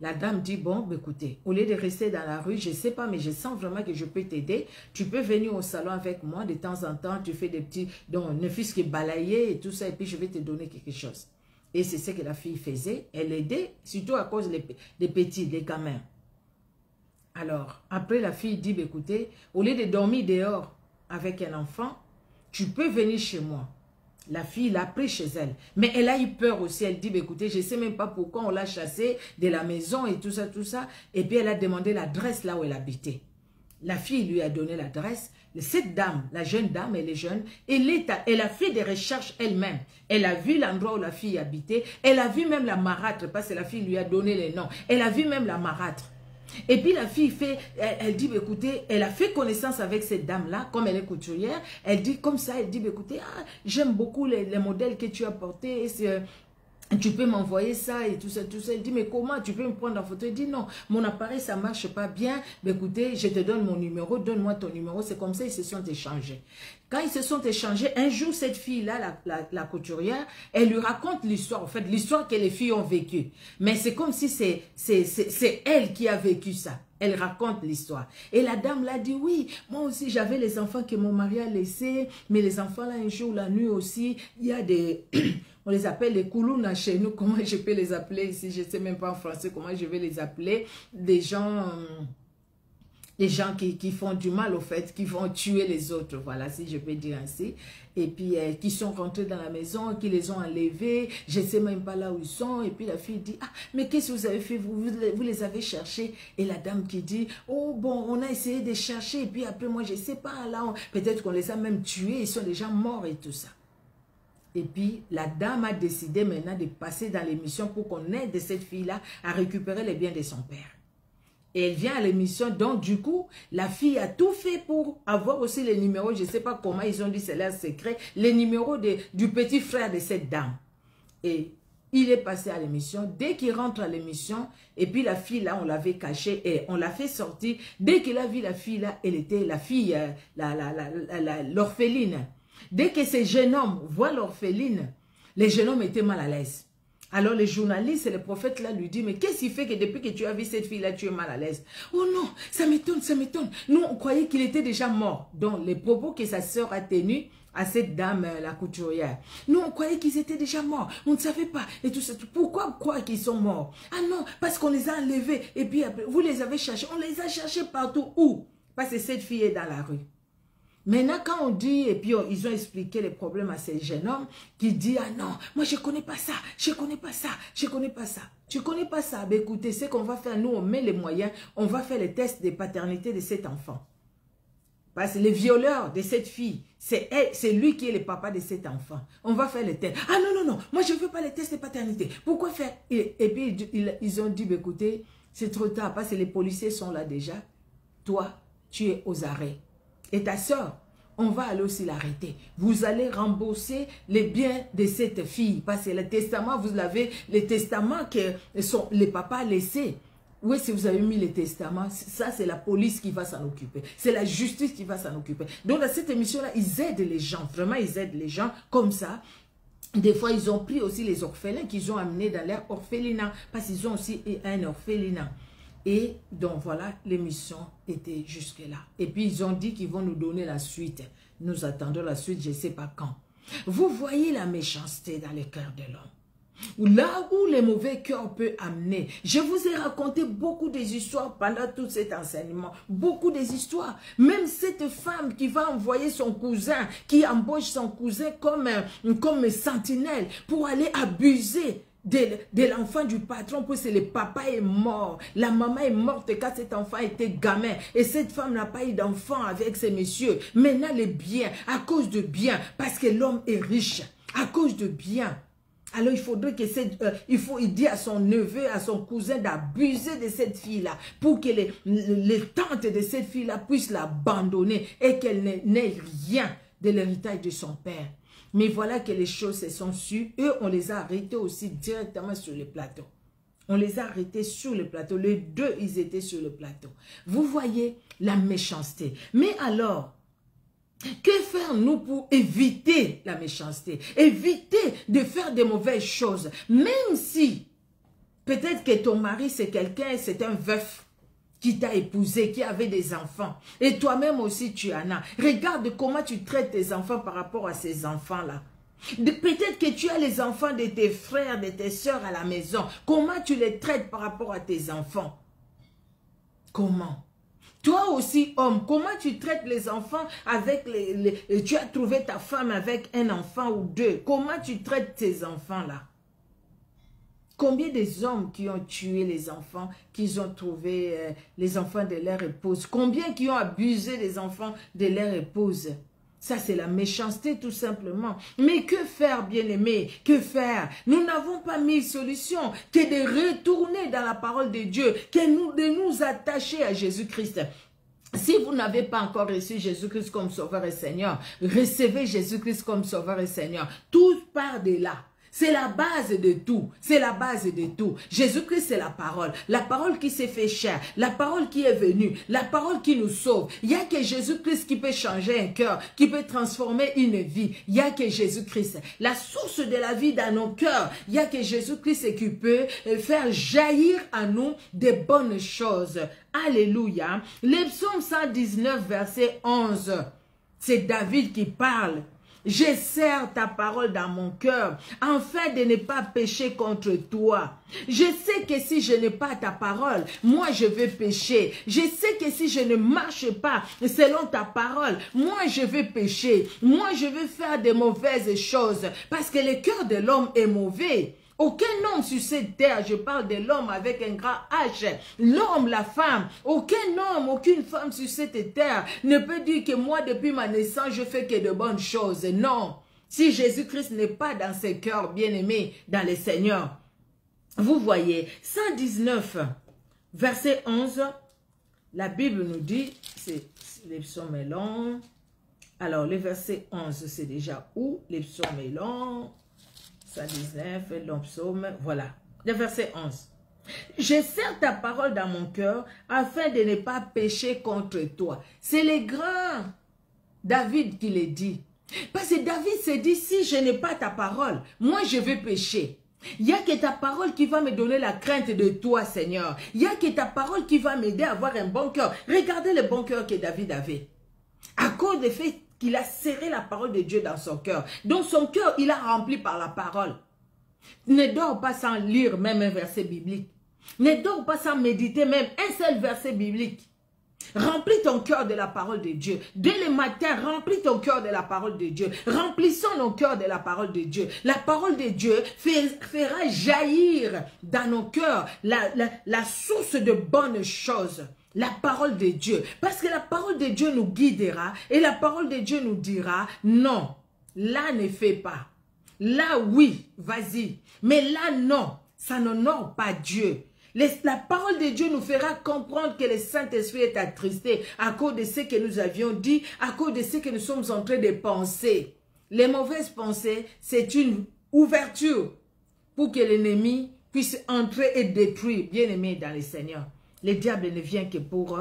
La dame dit, bon, écoutez, au lieu de rester dans la rue, je ne sais pas, mais je sens vraiment que je peux t'aider. Tu peux venir au salon avec moi de temps en temps, tu fais des petits, donc ne fût-ce que balayer et tout ça, et puis je vais te donner quelque chose. Et c'est ce que la fille faisait. Elle aidait, surtout à cause des petits, des gamins. Alors, après la fille dit, écoutez, au lieu de dormir dehors avec un enfant, tu peux venir chez moi. La fille l'a pris chez elle. Mais elle a eu peur aussi. Elle dit, bah, écoutez, je ne sais même pas pourquoi on l'a chassée de la maison et tout ça, tout ça. Et puis elle a demandé l'adresse là où elle habitait. La fille lui a donné l'adresse. Cette dame, la jeune dame, elle est jeune. Elle a fait des recherches elle-même. Elle a vu l'endroit où la fille habitait. Elle a vu même la marâtre, parce que la fille lui a donné les noms. Elle a vu même la marâtre. Et puis la fille fait, elle dit, écoutez, elle a fait connaissance avec cette dame-là, comme elle est couturière. Elle dit comme ça, elle dit, écoutez, ah, j'aime beaucoup les modèles que tu as portés. Tu peux m'envoyer ça et tout ça, tout ça. Elle dit, mais comment tu peux me prendre en photo? Elle dit, non, mon appareil, ça ne marche pas bien. Mais écoutez, je te donne mon numéro, donne-moi ton numéro. C'est comme ça, ils se sont échangés. Quand ils se sont échangés, un jour, cette fille-là, la couturière, elle lui raconte l'histoire, en fait, l'histoire que les filles ont vécue. Mais c'est comme si c'est elle qui a vécu ça. Elle raconte l'histoire. Et la dame l'a dit, oui, moi aussi, j'avais les enfants que mon mari a laissés, mais les enfants, là, un jour, la nuit aussi, il y a des... On les appelle les koulouna chez nous. Comment je peux les appeler ici? Je ne sais même pas en français comment je vais les appeler. Des gens qui font du mal au fait, qui vont tuer les autres. Voilà, si je peux dire ainsi. Et puis, qui sont rentrés dans la maison, qui les ont enlevés. Je ne sais même pas là où ils sont. Et puis, la fille dit, ah, mais qu'est-ce que vous avez fait? Vous les avez cherchés. Et la dame qui dit, oh, bon, on a essayé de chercher. Et puis, après, moi, je ne sais pas. Là, peut-être qu'on les a même tués. Ils sont déjà morts et tout ça. Et puis, la dame a décidé maintenant de passer dans l'émission pour qu'on aide cette fille-là à récupérer les biens de son père. Et elle vient à l'émission, donc du coup, la fille a tout fait pour avoir aussi les numéros, je ne sais pas comment ils ont dit, c'est leur secret, les numéros du petit frère de cette dame. Et il est passé à l'émission, dès qu'il rentre à l'émission, et puis la fille là, on l'avait cachée et on l'a fait sortir. Dès qu'il a vu la fille là, elle était la fille, l'orpheline. Dès que ces jeunes hommes voient l'orpheline, les jeunes hommes étaient mal à l'aise. Alors les journalistes et les prophètes là lui disent, mais qu'est-ce qui fait que depuis que tu as vu cette fille-là, tu es mal à l'aise? Oh non, ça m'étonne, ça m'étonne. Nous, on croyait qu'il était déjà mort. Donc les propos que sa sœur a tenus à cette dame, la couturière. Nous, on croyait qu'ils étaient déjà morts. On ne savait pas. Et tout ça. Pourquoi croire qu'ils sont morts? Ah non, parce qu'on les a enlevés. Et puis après, vous les avez cherchés. On les a cherchés partout. Où? Parce que cette fille est dans la rue. Maintenant, quand on dit, et puis ils ont expliqué les problèmes à ces jeunes hommes, qui disent, ah non, moi je ne connais pas ça, je ne connais pas ça, je ne connais pas ça. Tu ne connais pas ça? Ben écoutez, ce qu'on va faire, nous, on met les moyens, on va faire les tests de paternité de cet enfant. Parce que le violeur de cette fille, c'est lui qui est le papa de cet enfant. On va faire les tests. Ah non, non, non, moi je ne veux pas les tests de paternité. Pourquoi faire? Et puis ils ont dit, ben écoutez, c'est trop tard, parce que les policiers sont là déjà. Toi, tu es aux arrêts. Et ta soeur, on va aller aussi l'arrêter. Vous allez rembourser les biens de cette fille. Parce que le testament, vous l'avez, les testaments que les papas laissés. Oui, si vous avez mis les testaments, ça c'est la police qui va s'en occuper. C'est la justice qui va s'en occuper. Donc dans cette émission-là, ils aident les gens. Vraiment, ils aident les gens comme ça. Des fois, ils ont pris aussi les orphelins qu'ils ont amenés dans leur orphelinat. Parce qu'ils ont aussi un orphelinat. Et donc voilà, l'émission était jusque là. Et puis ils ont dit qu'ils vont nous donner la suite. Nous attendons la suite, je ne sais pas quand. Vous voyez la méchanceté dans le cœur de l'homme. Là où le mauvais cœur peut amener. Je vous ai raconté beaucoup des histoires pendant tout cet enseignement. Beaucoup des histoires. Même cette femme qui va envoyer son cousin, qui embauche son cousin comme sentinelle pour aller abuser de l'enfant du patron, parce que le papa est mort, la maman est morte quand cet enfant était gamin, et cette femme n'a pas eu d'enfant avec ces messieurs. Maintenant les biens, à cause de biens, parce que l'homme est riche, à cause de biens. Alors il faudrait que il dit à son neveu, à son cousin d'abuser de cette fille-là, pour que les tantes de cette fille-là puissent l'abandonner et qu'elle n'ait rien de l'héritage de son père. Mais voilà que les choses se sont sues. Eux, on les a arrêtés aussi directement sur le plateau. On les a arrêtés sur le plateau. Les deux, ils étaient sur le plateau. Vous voyez la méchanceté. Mais alors, que faire nous pour éviter la méchanceté? Éviter de faire des mauvaises choses. Même si, peut-être que ton mari, c'est quelqu'un, c'est un veuf qui t'a épousé, qui avait des enfants. Et toi-même aussi, tu en as. Regarde comment tu traites tes enfants par rapport à ces enfants-là. Peut-être que tu as les enfants de tes frères, de tes soeurs à la maison. Comment tu les traites par rapport à tes enfants? Comment? Toi aussi, homme, comment tu traites les enfants avec tu as trouvé ta femme avec un enfant ou deux. Comment tu traites tes enfants-là? Combien des hommes qui ont tué les enfants, qui ont trouvé les enfants de leur épouse? Combien qui ont abusé des enfants de leur épouse? Ça, c'est la méchanceté tout simplement. Mais que faire, bien-aimés? Que faire? Nous n'avons pas mille solutions que de retourner dans la parole de Dieu, de nous attacher à Jésus-Christ. Si vous n'avez pas encore reçu Jésus-Christ comme Sauveur et Seigneur, recevez Jésus-Christ comme Sauveur et Seigneur. Tout part de là. C'est la base de tout. C'est la base de tout. Jésus-Christ, c'est la parole qui s'est fait chair, la parole qui est venue, la parole qui nous sauve. Il n'y a que Jésus-Christ qui peut changer un cœur, qui peut transformer une vie. Il n'y a que Jésus-Christ. La source de la vie dans nos cœurs, il n'y a que Jésus-Christ qui peut faire jaillir à nous des bonnes choses. Alléluia. Le psaume 119, verset 11. C'est David qui parle. Je serre ta parole dans mon cœur, afin de ne pas pécher contre toi. Je sais que si je n'ai pas ta parole, moi je vais pécher. Je sais que si je ne marche pas selon ta parole, moi je vais pécher. Moi je vais faire de mauvaises choses, parce que le cœur de l'homme est mauvais. Aucun homme sur cette terre, je parle de l'homme avec un grand H, l'homme, la femme, aucun homme, aucune femme sur cette terre ne peut dire que moi, depuis ma naissance, je fais que de bonnes choses. Non. Si Jésus-Christ n'est pas dans ses cœurs bien-aimés, dans le Seigneur. Vous voyez, 119, verset 11, la Bible nous dit, les psaumes est long. Alors, le verset 11, c'est déjà où? Les psaumes est long. 119, le psaume, voilà. Le verset 11. Je serre ta parole dans mon cœur afin de ne pas pécher contre toi. C'est le grand David qui le dit. Parce que David s'est dit, si je n'ai pas ta parole, moi je vais pécher. Il n'y a que ta parole qui va me donner la crainte de toi, Seigneur. Il n'y a que ta parole qui va m'aider à avoir un bon cœur. Regardez le bon cœur que David avait. À cause du fait qu'il a serré la parole de Dieu dans son cœur. Donc son cœur, il a rempli par la parole. Ne dors pas sans lire même un verset biblique. Ne dors pas sans méditer même un seul verset biblique. Remplis ton cœur de la parole de Dieu. Dès le matin, remplis ton cœur de la parole de Dieu. Remplissons nos cœurs de la parole de Dieu. La parole de Dieu fera jaillir dans nos cœurs la source de bonnes choses. La parole de Dieu. Parce que la parole de Dieu nous guidera et la parole de Dieu nous dira non, là ne fais pas. Là oui, vas-y. Mais là non, ça n'honore pas Dieu. La parole de Dieu nous fera comprendre que le Saint-Esprit est attristé à cause de ce que nous avions dit, à cause de ce que nous sommes en train de penser. Les mauvaises pensées, c'est une ouverture pour que l'ennemi puisse entrer et détruire, bien-aimé dans le Seigneur. Le diable ne vient que pour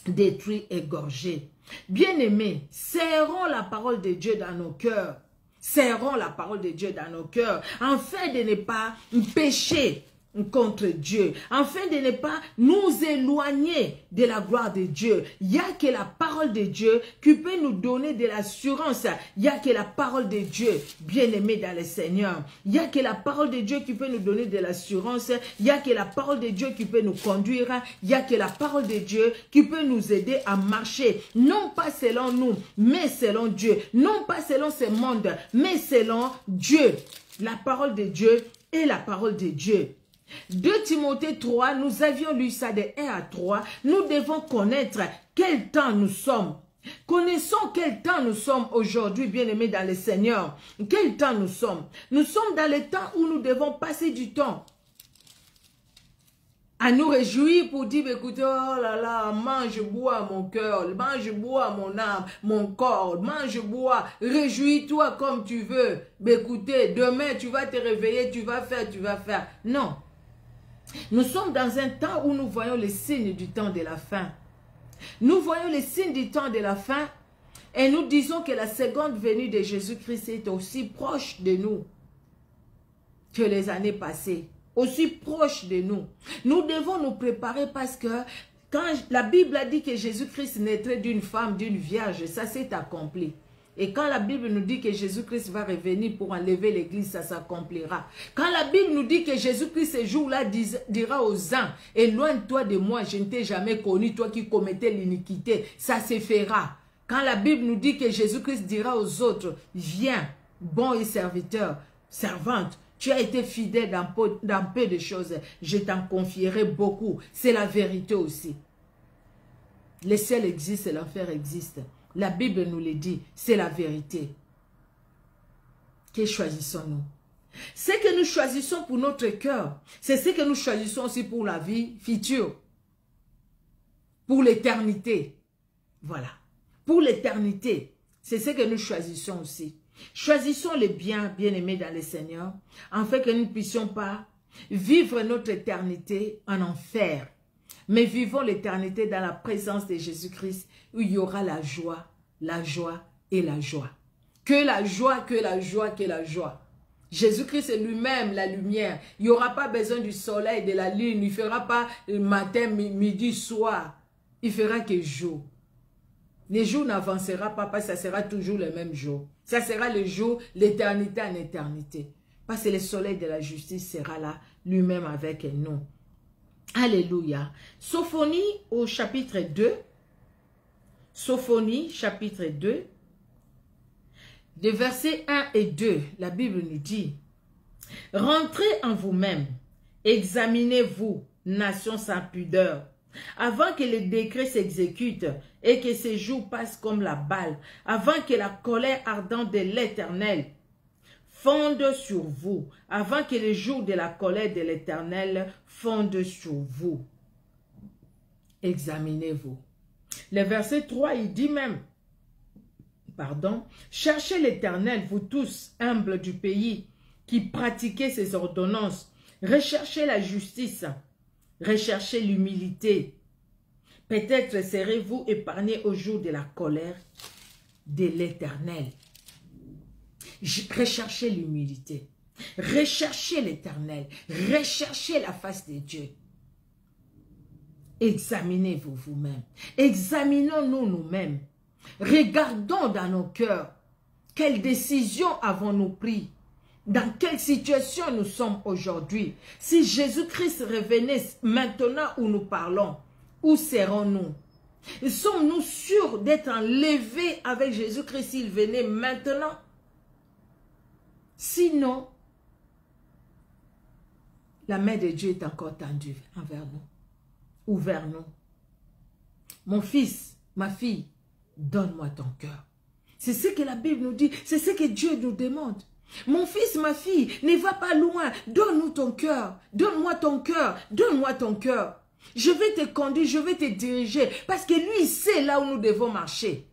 détruire, égorger. Bien-aimés, serrons la parole de Dieu dans nos cœurs. Serrons la parole de Dieu dans nos cœurs, afin de ne pas pécher contre Dieu, afin de ne pas nous éloigner de la gloire de Dieu. Il n'y a que la parole de Dieu qui peut nous donner de l'assurance. Il n'y a que la parole de Dieu, bien-aimé dans le Seigneur. Il n'y a que la parole de Dieu qui peut nous donner de l'assurance. Il n'y a que la parole de Dieu qui peut nous conduire. Il n'y a que la parole de Dieu qui peut nous aider à marcher, non pas selon nous, mais selon Dieu. Non pas selon ce monde, mais selon Dieu. La parole de Dieu est la parole de Dieu. 2 Timothée 3, nous avions lu ça de 1 à 3. Nous devons connaître quel temps nous sommes. Connaissons quel temps nous sommes aujourd'hui, bien-aimés dans le Seigneur. Quel temps nous sommes? Nous sommes dans le temps où nous devons passer du temps à nous réjouir pour dire, écoutez, oh là là, mange, bois mon cœur, mange, bois mon âme, mon corps, mange, bois, réjouis-toi comme tu veux. Mais écoutez, demain tu vas te réveiller, tu vas faire. Non. Nous sommes dans un temps où nous voyons les signes du temps de la fin. Nous voyons les signes du temps de la fin et nous disons que la seconde venue de Jésus-Christ est aussi proche de nous que les années passées. Aussi proche de nous. Nous devons nous préparer parce que quand la Bible a dit que Jésus-Christ naîtrait d'une femme, d'une vierge, ça s'est accompli. Et quand la Bible nous dit que Jésus-Christ va revenir pour enlever l'église, ça s'accomplira. Quand la Bible nous dit que Jésus-Christ ce jour-là dira aux uns, éloigne-toi de moi, je ne t'ai jamais connu, toi qui commettais l'iniquité, ça se fera. Quand la Bible nous dit que Jésus-Christ dira aux autres, viens, bon et serviteur, servante, tu as été fidèle dans peu de choses, je t'en confierai beaucoup. C'est la vérité aussi. Le ciel existe et l'enfer existe. La Bible nous le dit, c'est la vérité. Que choisissons-nous? Ce que nous choisissons pour notre cœur, c'est ce que nous choisissons aussi pour la vie future. Pour l'éternité. Voilà. Pour l'éternité, c'est ce que nous choisissons aussi. Choisissons le bien, bien-aimés dans le Seigneur, afin que nous ne puissions pas vivre notre éternité en enfer. Mais vivons l'éternité dans la présence de Jésus-Christ, où il y aura la joie et la joie. Que la joie, que la joie, que la joie. Jésus-Christ est lui-même la lumière. Il n'y aura pas besoin du soleil, de la lune. Il ne fera pas matin, midi, soir. Il fera que jour. Les jours n'avancera pas parce que ça sera toujours le même jour. Ça sera le jour, l'éternité en éternité. Parce que le soleil de la justice sera là, lui-même avec nous. Alléluia. Sophonie au chapitre 2. Sophonie, chapitre 2. Des versets 1 et 2, la Bible nous dit, « Rentrez en vous-même, examinez-vous, nation sans pudeur, avant que le décret s'exécute et que ces jours passent comme la balle, avant que la colère ardente de l'Éternel fonde sur vous, avant que le jour de la colère de l'Éternel fonde sur vous. Examinez-vous. » Le verset 3, il dit même, pardon, « Cherchez l'Éternel, vous tous, humbles du pays, qui pratiquez ses ordonnances. Recherchez la justice, recherchez l'humilité. Peut-être serez-vous épargnés au jour de la colère de l'Éternel. » Recherchez l'humilité, recherchez l'Éternel, recherchez la face de Dieu. Examinez-vous vous-même, examinons-nous nous-mêmes. Regardons dans nos cœurs, quelles décisions avons-nous prises? Dans quelle situation nous sommes aujourd'hui? Si Jésus-Christ revenait maintenant où nous parlons, où serons-nous? Sommes-nous sûrs d'être enlevés avec Jésus-Christ s'il venait maintenant? Sinon, la main de Dieu est encore tendue envers nous, ou vers nous. Mon fils, ma fille, donne-moi ton cœur. C'est ce que la Bible nous dit, c'est ce que Dieu nous demande. Mon fils, ma fille, ne va pas loin, donne-nous ton cœur, donne-moi ton cœur, donne-moi ton cœur. Je vais te conduire, je vais te diriger, parce que lui, il sait là où nous devons marcher.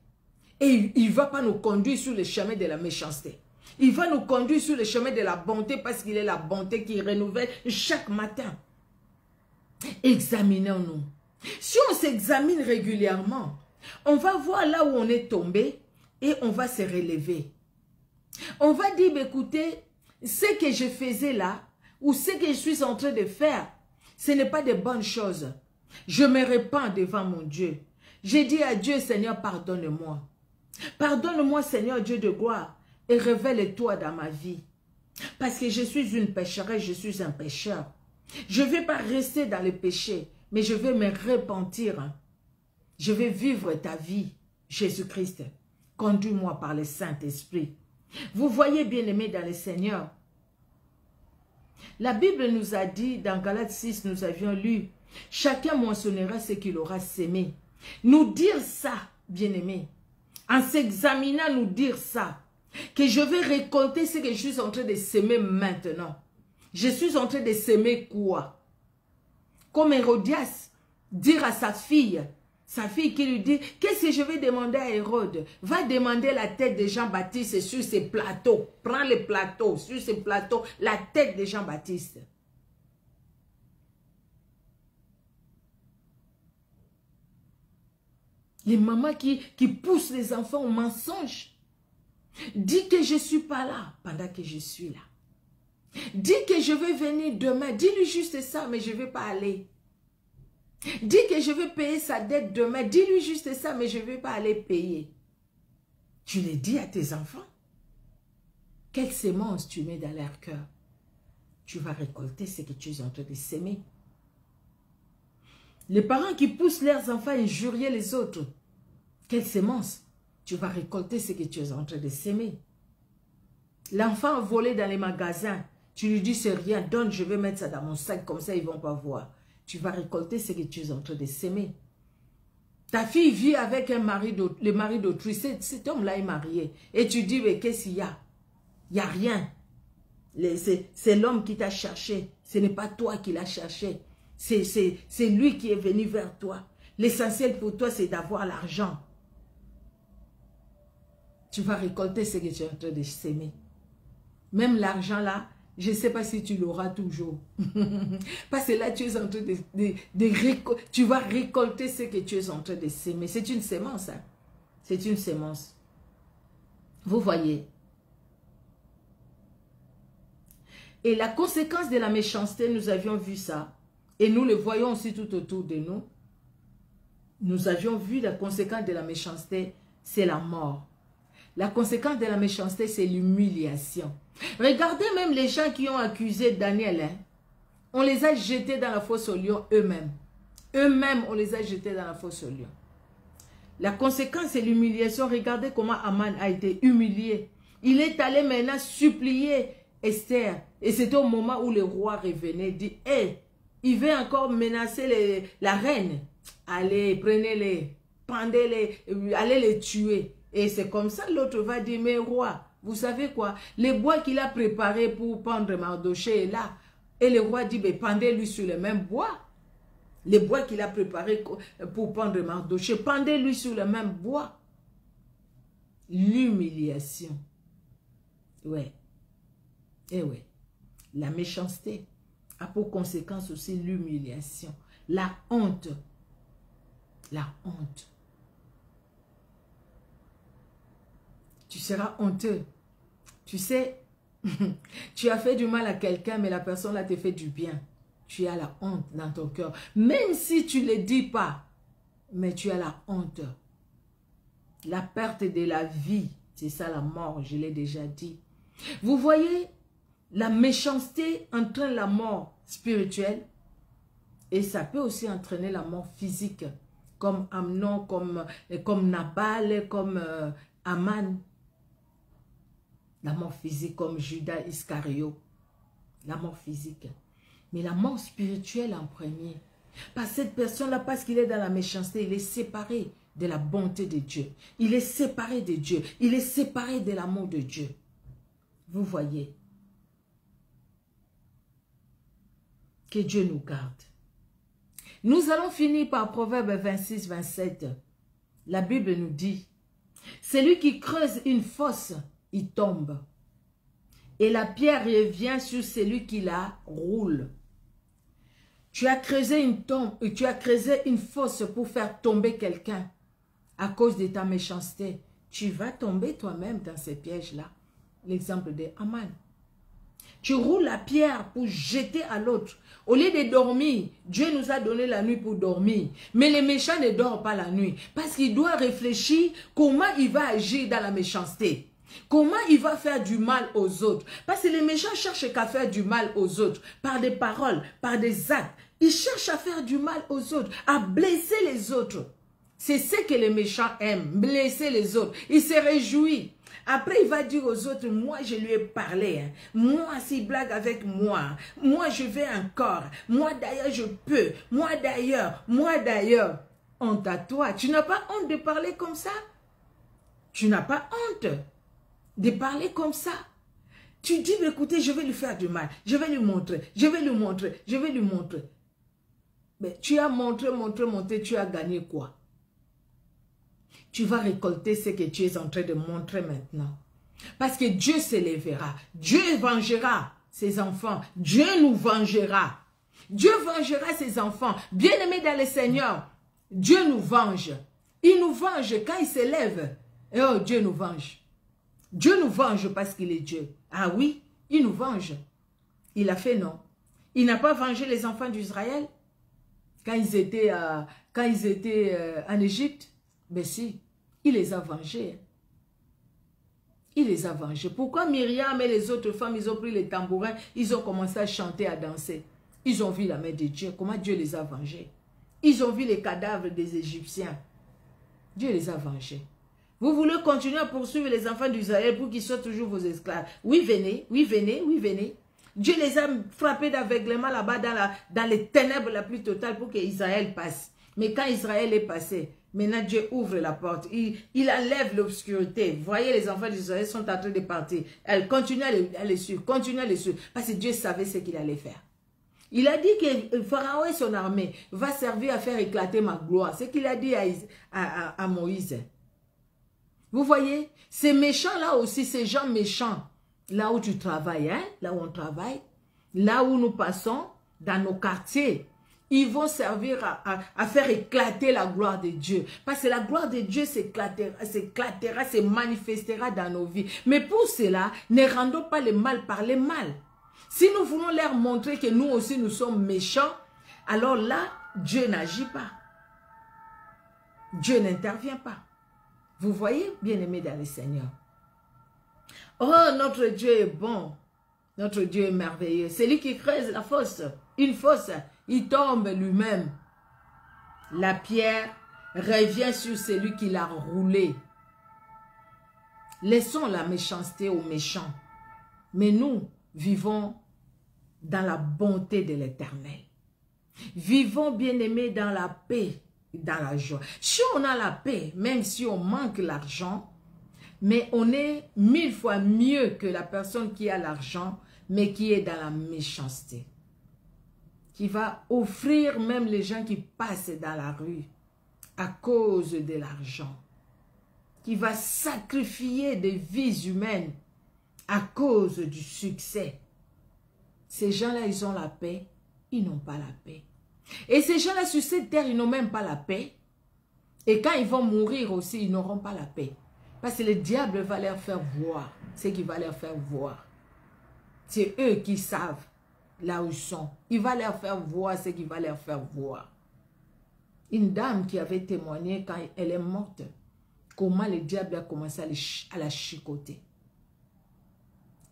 Et il ne va pas nous conduire sur le chemin de la méchanceté. Il va nous conduire sur le chemin de la bonté, parce qu'il est la bonté qui renouvelle chaque matin. Examinons-nous. Si on s'examine régulièrement, on va voir là où on est tombé et on va se relever. On va dire, écoutez, ce que je faisais là, ou ce que je suis en train de faire, ce n'est pas de bonnes choses. Je me repens devant mon Dieu. J'ai dit à Dieu, Seigneur, pardonne-moi. Pardonne-moi, Seigneur Dieu de gloire, et révèle-toi dans ma vie. Parce que je suis une pécheresse, je suis un pécheur. Je ne vais pas rester dans le péché, mais je vais me repentir. Je vais vivre ta vie, Jésus-Christ. Conduis-moi par le Saint-Esprit. Vous voyez, bien-aimés dans le Seigneur, la Bible nous a dit, dans Galates 6, nous avions lu, chacun moissonnera ce qu'il aura sémé. Nous dire ça, bien-aimés, en s'examinant, nous dire ça, que je vais récolter ce que je suis en train de s'aimer maintenant. Je suis en train de s'aimer quoi? Comme Hérodias, dire à sa fille qui lui dit, qu'est-ce que je vais demander à Hérode? Va demander la tête de Jean-Baptiste sur ces plateaux. Prends les plateaux, sur ces plateaux, la tête de Jean-Baptiste. Les mamans qui poussent les enfants au mensonge. Dis que je ne suis pas là pendant que je suis là. Dis que je vais venir demain. Dis-lui juste ça, mais je ne vais pas aller. Dis que je vais payer sa dette demain. Dis-lui juste ça, mais je ne vais pas aller payer. Tu les dis à tes enfants. Quelle sémence tu mets dans leur cœur? Tu vas récolter ce que tu es en train de s'aimer. Les parents qui poussent leurs enfants à injurier les autres, quelle sémence? Tu vas récolter ce que tu es en train de s'aimer. L'enfant a volé dans les magasins, tu lui dis c'est rien, donne, je vais mettre ça dans mon sac, comme ça ils ne vont pas voir. Tu vas récolter ce que tu es en train de s'aimer. Ta fille vit avec un mari, le mari d'autrui, cet homme-là est marié. Et tu dis, mais qu'est-ce qu'il y a? Il n'y a rien. C'est l'homme qui t'a cherché. Ce n'est pas toi qui l'as cherché. C'est lui qui est venu vers toi. L'essentiel pour toi, c'est d'avoir l'argent. Tu vas récolter ce que tu es en train de s'aimer. Même l'argent là, je ne sais pas si tu l'auras toujours. Parce que là, tu es en train tu vas récolter ce que tu es en train de s'aimer. C'est une sémence. Hein? C'est une sémence. Vous voyez. Et la conséquence de la méchanceté, nous avions vu ça. Et nous le voyons aussi tout autour de nous. Nous avions vu la conséquence de la méchanceté, c'est la mort. La conséquence de la méchanceté, c'est l'humiliation. Regardez même les gens qui ont accusé Daniel. Hein? On les a jetés dans la fosse aux lions eux-mêmes. Eux-mêmes, on les a jetés dans la fosse aux lions. La conséquence, c'est l'humiliation. Regardez comment Aman a été humilié. Il est allé maintenant supplier Esther. Et c'était au moment où le roi revenait. Il dit, hey, il veut encore menacer la reine. Allez, prenez-les, pendez-les, allez les tuer. Et c'est comme ça, l'autre va dire, mais roi, vous savez quoi? Les bois qu'il a préparés pour pendre Mardochée est là. Et le roi dit, mais pendez-lui sur le même bois. Les bois qu'il a préparés pour pendre Mardochée, pendez-lui sur le même bois. L'humiliation. Ouais. Et ouais. La méchanceté a pour conséquence aussi l'humiliation. La honte. La honte. Tu seras honteux. Tu sais, tu as fait du mal à quelqu'un, mais la personne là te fait du bien. Tu as la honte dans ton cœur. Même si tu ne le dis pas, mais tu as la honte. La perte de la vie, c'est ça la mort, je l'ai déjà dit. Vous voyez, la méchanceté entraîne la mort spirituelle et ça peut aussi entraîner la mort physique, comme Amnon, comme Nabal, comme Aman. La mort physique comme Judas Iscario. La mort physique. Mais la mort spirituelle en premier. Parce que cette personne-là, parce qu'il est dans la méchanceté, il est séparé de la bonté de Dieu. Il est séparé de Dieu. Il est séparé de l'amour de Dieu. Vous voyez. Que Dieu nous garde. Nous allons finir par Proverbe 26, 27. La Bible nous dit, celui qui creuse une fosse, il tombe. Et la pierre revient sur celui qui la roule. Tu as creusé une fosse pour faire tomber quelqu'un à cause de ta méchanceté. Tu vas tomber toi-même dans ces pièges-là. L'exemple de Aman. Tu roules la pierre pour jeter à l'autre. Au lieu de dormir, Dieu nous a donné la nuit pour dormir. Mais les méchants ne dorment pas la nuit. Parce qu'il doit réfléchir comment il va agir dans la méchanceté. Comment il va faire du mal aux autres. Parce que les méchants cherchent qu'à faire du mal aux autres. Par des paroles, par des actes. Ils cherchent à faire du mal aux autres. À blesser les autres. C'est ce que les méchants aiment. Blesser les autres. Il se réjouit. Après, il va dire aux autres, moi, je lui ai parlé. Hein. Moi, s'il blague avec moi. Moi, je vais encore. Moi, d'ailleurs, je peux. Moi, d'ailleurs. Moi, d'ailleurs. Honte à toi. Tu n'as pas honte de parler comme ça? Tu n'as pas honte de parler comme ça? Tu dis, mais écoutez, je vais lui faire du mal. Je vais lui montrer. Je vais lui montrer. Je vais lui montrer. Mais tu as montré, tu as gagné quoi? Tu vas récolter ce que tu es en train de montrer maintenant. Parce que Dieu s'élèvera. Dieu vengera ses enfants. Dieu nous vengera. Dieu vengera ses enfants. Bien-aimés dans le Seigneur, Dieu nous venge. Il nous venge quand il s'élève. Et oh, Dieu nous venge. Dieu nous venge parce qu'il est Dieu. Ah oui, il nous venge. Il a fait non. Il n'a pas vengé les enfants d'Israël quand ils étaient en Égypte. Mais si, il les a vengés. Il les a vengés. Pourquoi Myriam et les autres femmes, ils ont pris les tambourins, ils ont commencé à chanter, à danser? Ils ont vu la main de Dieu. Comment Dieu les a vengés? Ils ont vu les cadavres des Égyptiens. Dieu les a vengés. Vous voulez continuer à poursuivre les enfants d'Israël pour qu'ils soient toujours vos esclaves? Oui, venez, oui, venez, oui, venez. Dieu les a frappés d'aveuglement là-bas dans les ténèbres la plus totale pour qu'Israël passe. Mais quand Israël est passé, maintenant Dieu ouvre la porte. Il enlève l'obscurité. Vous voyez, les enfants d'Israël sont en train de partir. Elle continue à les suivre, continue à les suivre. Parce que Dieu savait ce qu'il allait faire. Il a dit que Pharaon et son armée va servir à faire éclater ma gloire. C'est ce qu'il a dit à Moïse. Vous voyez, ces méchants-là aussi, ces gens méchants, là où tu travailles, hein, là où on travaille, là où nous passons, dans nos quartiers, ils vont servir à faire éclater la gloire de Dieu. Parce que la gloire de Dieu s'éclatera, se manifestera dans nos vies. Mais pour cela, ne rendons pas le mal par le mal. Si nous voulons leur montrer que nous aussi nous sommes méchants, alors là, Dieu n'agit pas. Dieu n'intervient pas. Vous voyez, bien-aimés dans le Seigneur. Oh, notre Dieu est bon. Notre Dieu est merveilleux. C'est lui qui creuse la fosse. Une fosse, il tombe lui-même. La pierre revient sur celui qui l'a roulée. Laissons la méchanceté aux méchants. Mais nous vivons dans la bonté de l'Éternel. Vivons, bien-aimés, dans la paix, dans la joie. Si on a la paix, même si on manque l'argent, mais on est 1000 fois mieux que la personne qui a l'argent, mais qui est dans la méchanceté. Qui va offrir même les gens qui passent dans la rue à cause de l'argent. Qui va sacrifier des vies humaines à cause du succès. Ces gens-là, ils ont la paix, ils n'ont pas la paix. Et ces gens-là, sur cette terre, ils n'ont même pas la paix. Et quand ils vont mourir aussi, ils n'auront pas la paix. Parce que le diable va leur faire voir ce qu'il va leur faire voir. C'est eux qui savent là où ils sont. Il va leur faire voir ce qu'il va leur faire voir. Une dame qui avait témoigné quand elle est morte, comment le diable a commencé à la chicoter.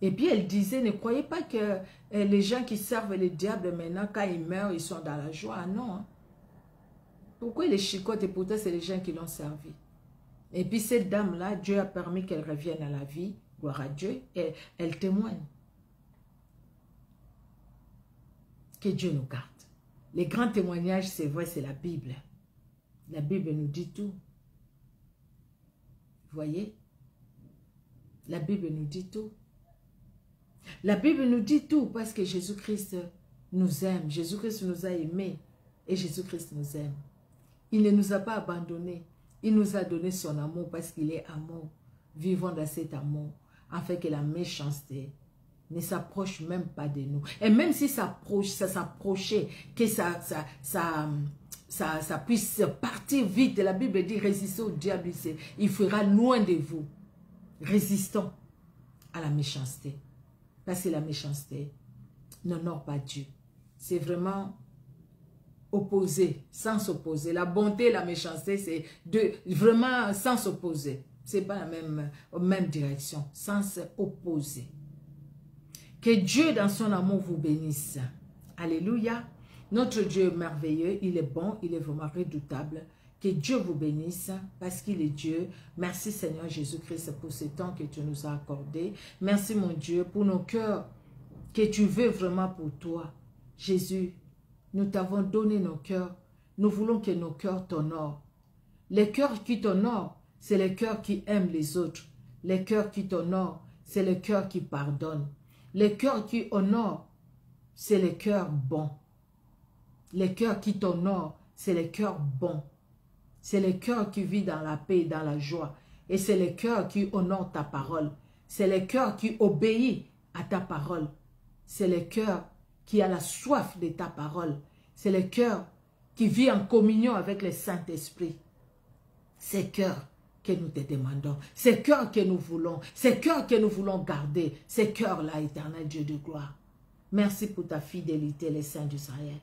Et puis elle disait, ne croyez pas que les gens qui servent le diable maintenant, quand ils meurent, ils sont dans la joie. Non. Hein? Pourquoi ils les chicotent? Et pourtant, c'est les gens qui l'ont servi. Et puis cette dame-là, Dieu a permis qu'elle revienne à la vie. Gloire à Dieu. Et elle témoigne. Que Dieu nous garde. Les grands témoignages, c'est vrai, c'est la Bible. La Bible nous dit tout. Vous voyez? La Bible nous dit tout. La Bible nous dit tout parce que Jésus-Christ nous aime. Jésus-Christ nous a aimés et Jésus-Christ nous aime. Il ne nous a pas abandonnés. Il nous a donné son amour parce qu'il est amour. Vivons dans cet amour afin que la méchanceté ne s'approche même pas de nous. Et même si ça s'approchait, que ça puisse partir vite. La Bible dit résistez au diable, il fera loin de vous. Résistons à la méchanceté. Parce que la méchanceté n'honore pas Dieu. C'est vraiment opposé, sans s'opposer. La bonté et la méchanceté, c'est vraiment sans s'opposer. Ce n'est pas la même direction, sans s'opposer. Que Dieu dans son amour vous bénisse. Alléluia. Notre Dieu est merveilleux, il est bon, il est vraiment redoutable. Que Dieu vous bénisse parce qu'il est Dieu. Merci Seigneur Jésus-Christ pour ce temps que tu nous as accordé. Merci mon Dieu pour nos cœurs que tu veux vraiment pour toi. Jésus, nous t'avons donné nos cœurs. Nous voulons que nos cœurs t'honorent. Les cœurs qui t'honorent, c'est les cœurs qui aiment les autres. Les cœurs qui t'honorent, c'est les cœurs qui pardonnent. Les cœurs qui honorent, c'est les cœurs bons. Les cœurs qui t'honorent, c'est les cœurs bons. C'est les cœurs qui vivent dans la paix et dans la joie. Et c'est les cœurs qui honorent ta parole. C'est les cœurs qui obéissent à ta parole. C'est les cœurs qui ont la soif de ta parole. C'est les cœurs qui vivent en communion avec le Saint-Esprit. Ces cœurs que nous te demandons. Ces cœurs que nous voulons. Ces cœurs que nous voulons garder. Ces cœurs-là, éternel Dieu de gloire. Merci pour ta fidélité, les saints d'Israël.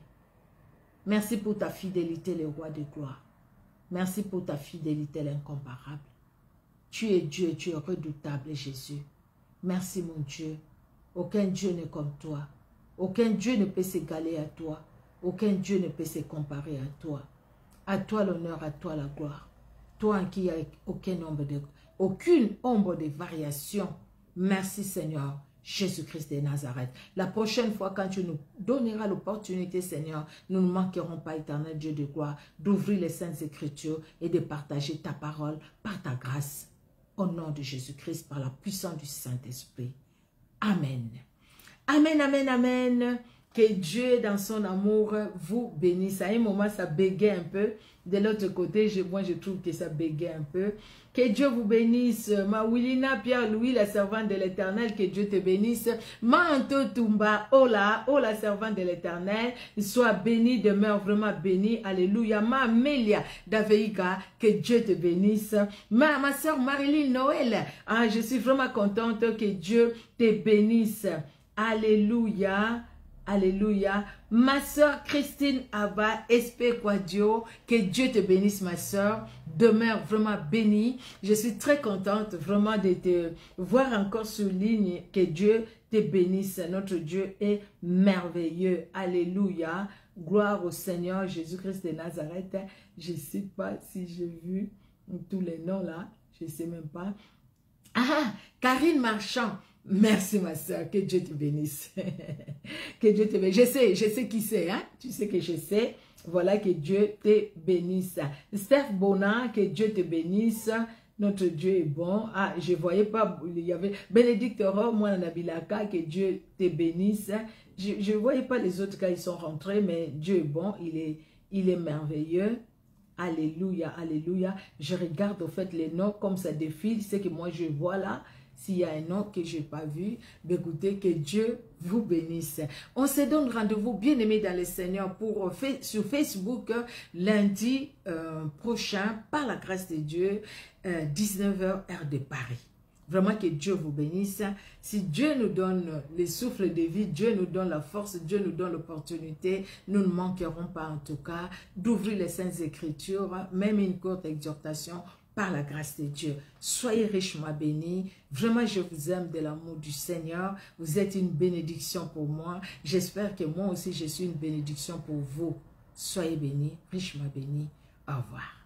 Merci pour ta fidélité, les rois de gloire. Merci pour ta fidélité, l'incomparable. Tu es Dieu et tu es redoutable, Jésus. Merci, mon Dieu. Aucun Dieu n'est comme toi. Aucun Dieu ne peut s'égaler à toi. Aucun Dieu ne peut se comparer à toi. À toi l'honneur, à toi la gloire. Toi en qui il n'y a aucune ombre de variation. Merci, Seigneur. Jésus-Christ de Nazareth. La prochaine fois, quand tu nous donneras l'opportunité, Seigneur, nous ne manquerons pas, éternel Dieu de gloire, d'ouvrir les Saintes Écritures et de partager ta parole par ta grâce. Au nom de Jésus-Christ, par la puissance du Saint-Esprit. Amen. Amen, amen, amen. Que Dieu, dans son amour, vous bénisse. À un moment, ça bégaye un peu. De l'autre côté, moi, je trouve que ça bégaye un peu. Que Dieu vous bénisse. Ma Willina Pierre-Louis, la servante de l'Éternel, que Dieu te bénisse. Ma Anto Tumba, oh la servante de l'Éternel, sois bénie, demeure vraiment bénie. Alléluia. Ma Amélia Daveika, que Dieu te bénisse. Ma soeur Marilyn Noël, je suis vraiment contente que Dieu te bénisse. Alléluia. Alléluia. Ma soeur Christine Abba, Espé Quadio, que Dieu te bénisse, ma soeur. Demeure vraiment bénie. Je suis très contente vraiment de te voir encore sur ligne. Que Dieu te bénisse. Notre Dieu est merveilleux. Alléluia. Gloire au Seigneur Jésus-Christ de Nazareth. Je ne sais pas si j'ai vu tous les noms là. Je ne sais même pas. Karine Marchand. Merci ma soeur, que Dieu te bénisse. Que Dieu te bénisse. Je sais qui c'est, hein? Tu sais que je sais. Voilà, que Dieu te bénisse. Steph Bonan, que Dieu te bénisse. Notre Dieu est bon. Je ne voyais pas, il y avait Bénédicte Rome, moi, Nabilaka, que Dieu te bénisse. Je ne voyais pas les autres quand ils sont rentrés, mais Dieu est bon, il est merveilleux. Alléluia, alléluia. Je regarde au fait les noms comme ça défile, c'est que moi je vois là. S'il y a un nom que je n'ai pas vu, écoutez, que Dieu vous bénisse. On se donne rendez-vous, bien aimés dans le Seigneur, sur Facebook, lundi prochain, par la grâce de Dieu, 19h, heure de Paris. Vraiment que Dieu vous bénisse. Si Dieu nous donne les souffles de vie, Dieu nous donne la force, Dieu nous donne l'opportunité, nous ne manquerons pas en tout cas d'ouvrir les Saintes Écritures, même une courte exhortation, par la grâce de Dieu. Soyez richement bénis. Vraiment, je vous aime de l'amour du Seigneur. Vous êtes une bénédiction pour moi. J'espère que moi aussi, je suis une bénédiction pour vous. Soyez bénis, richement bénis. Au revoir.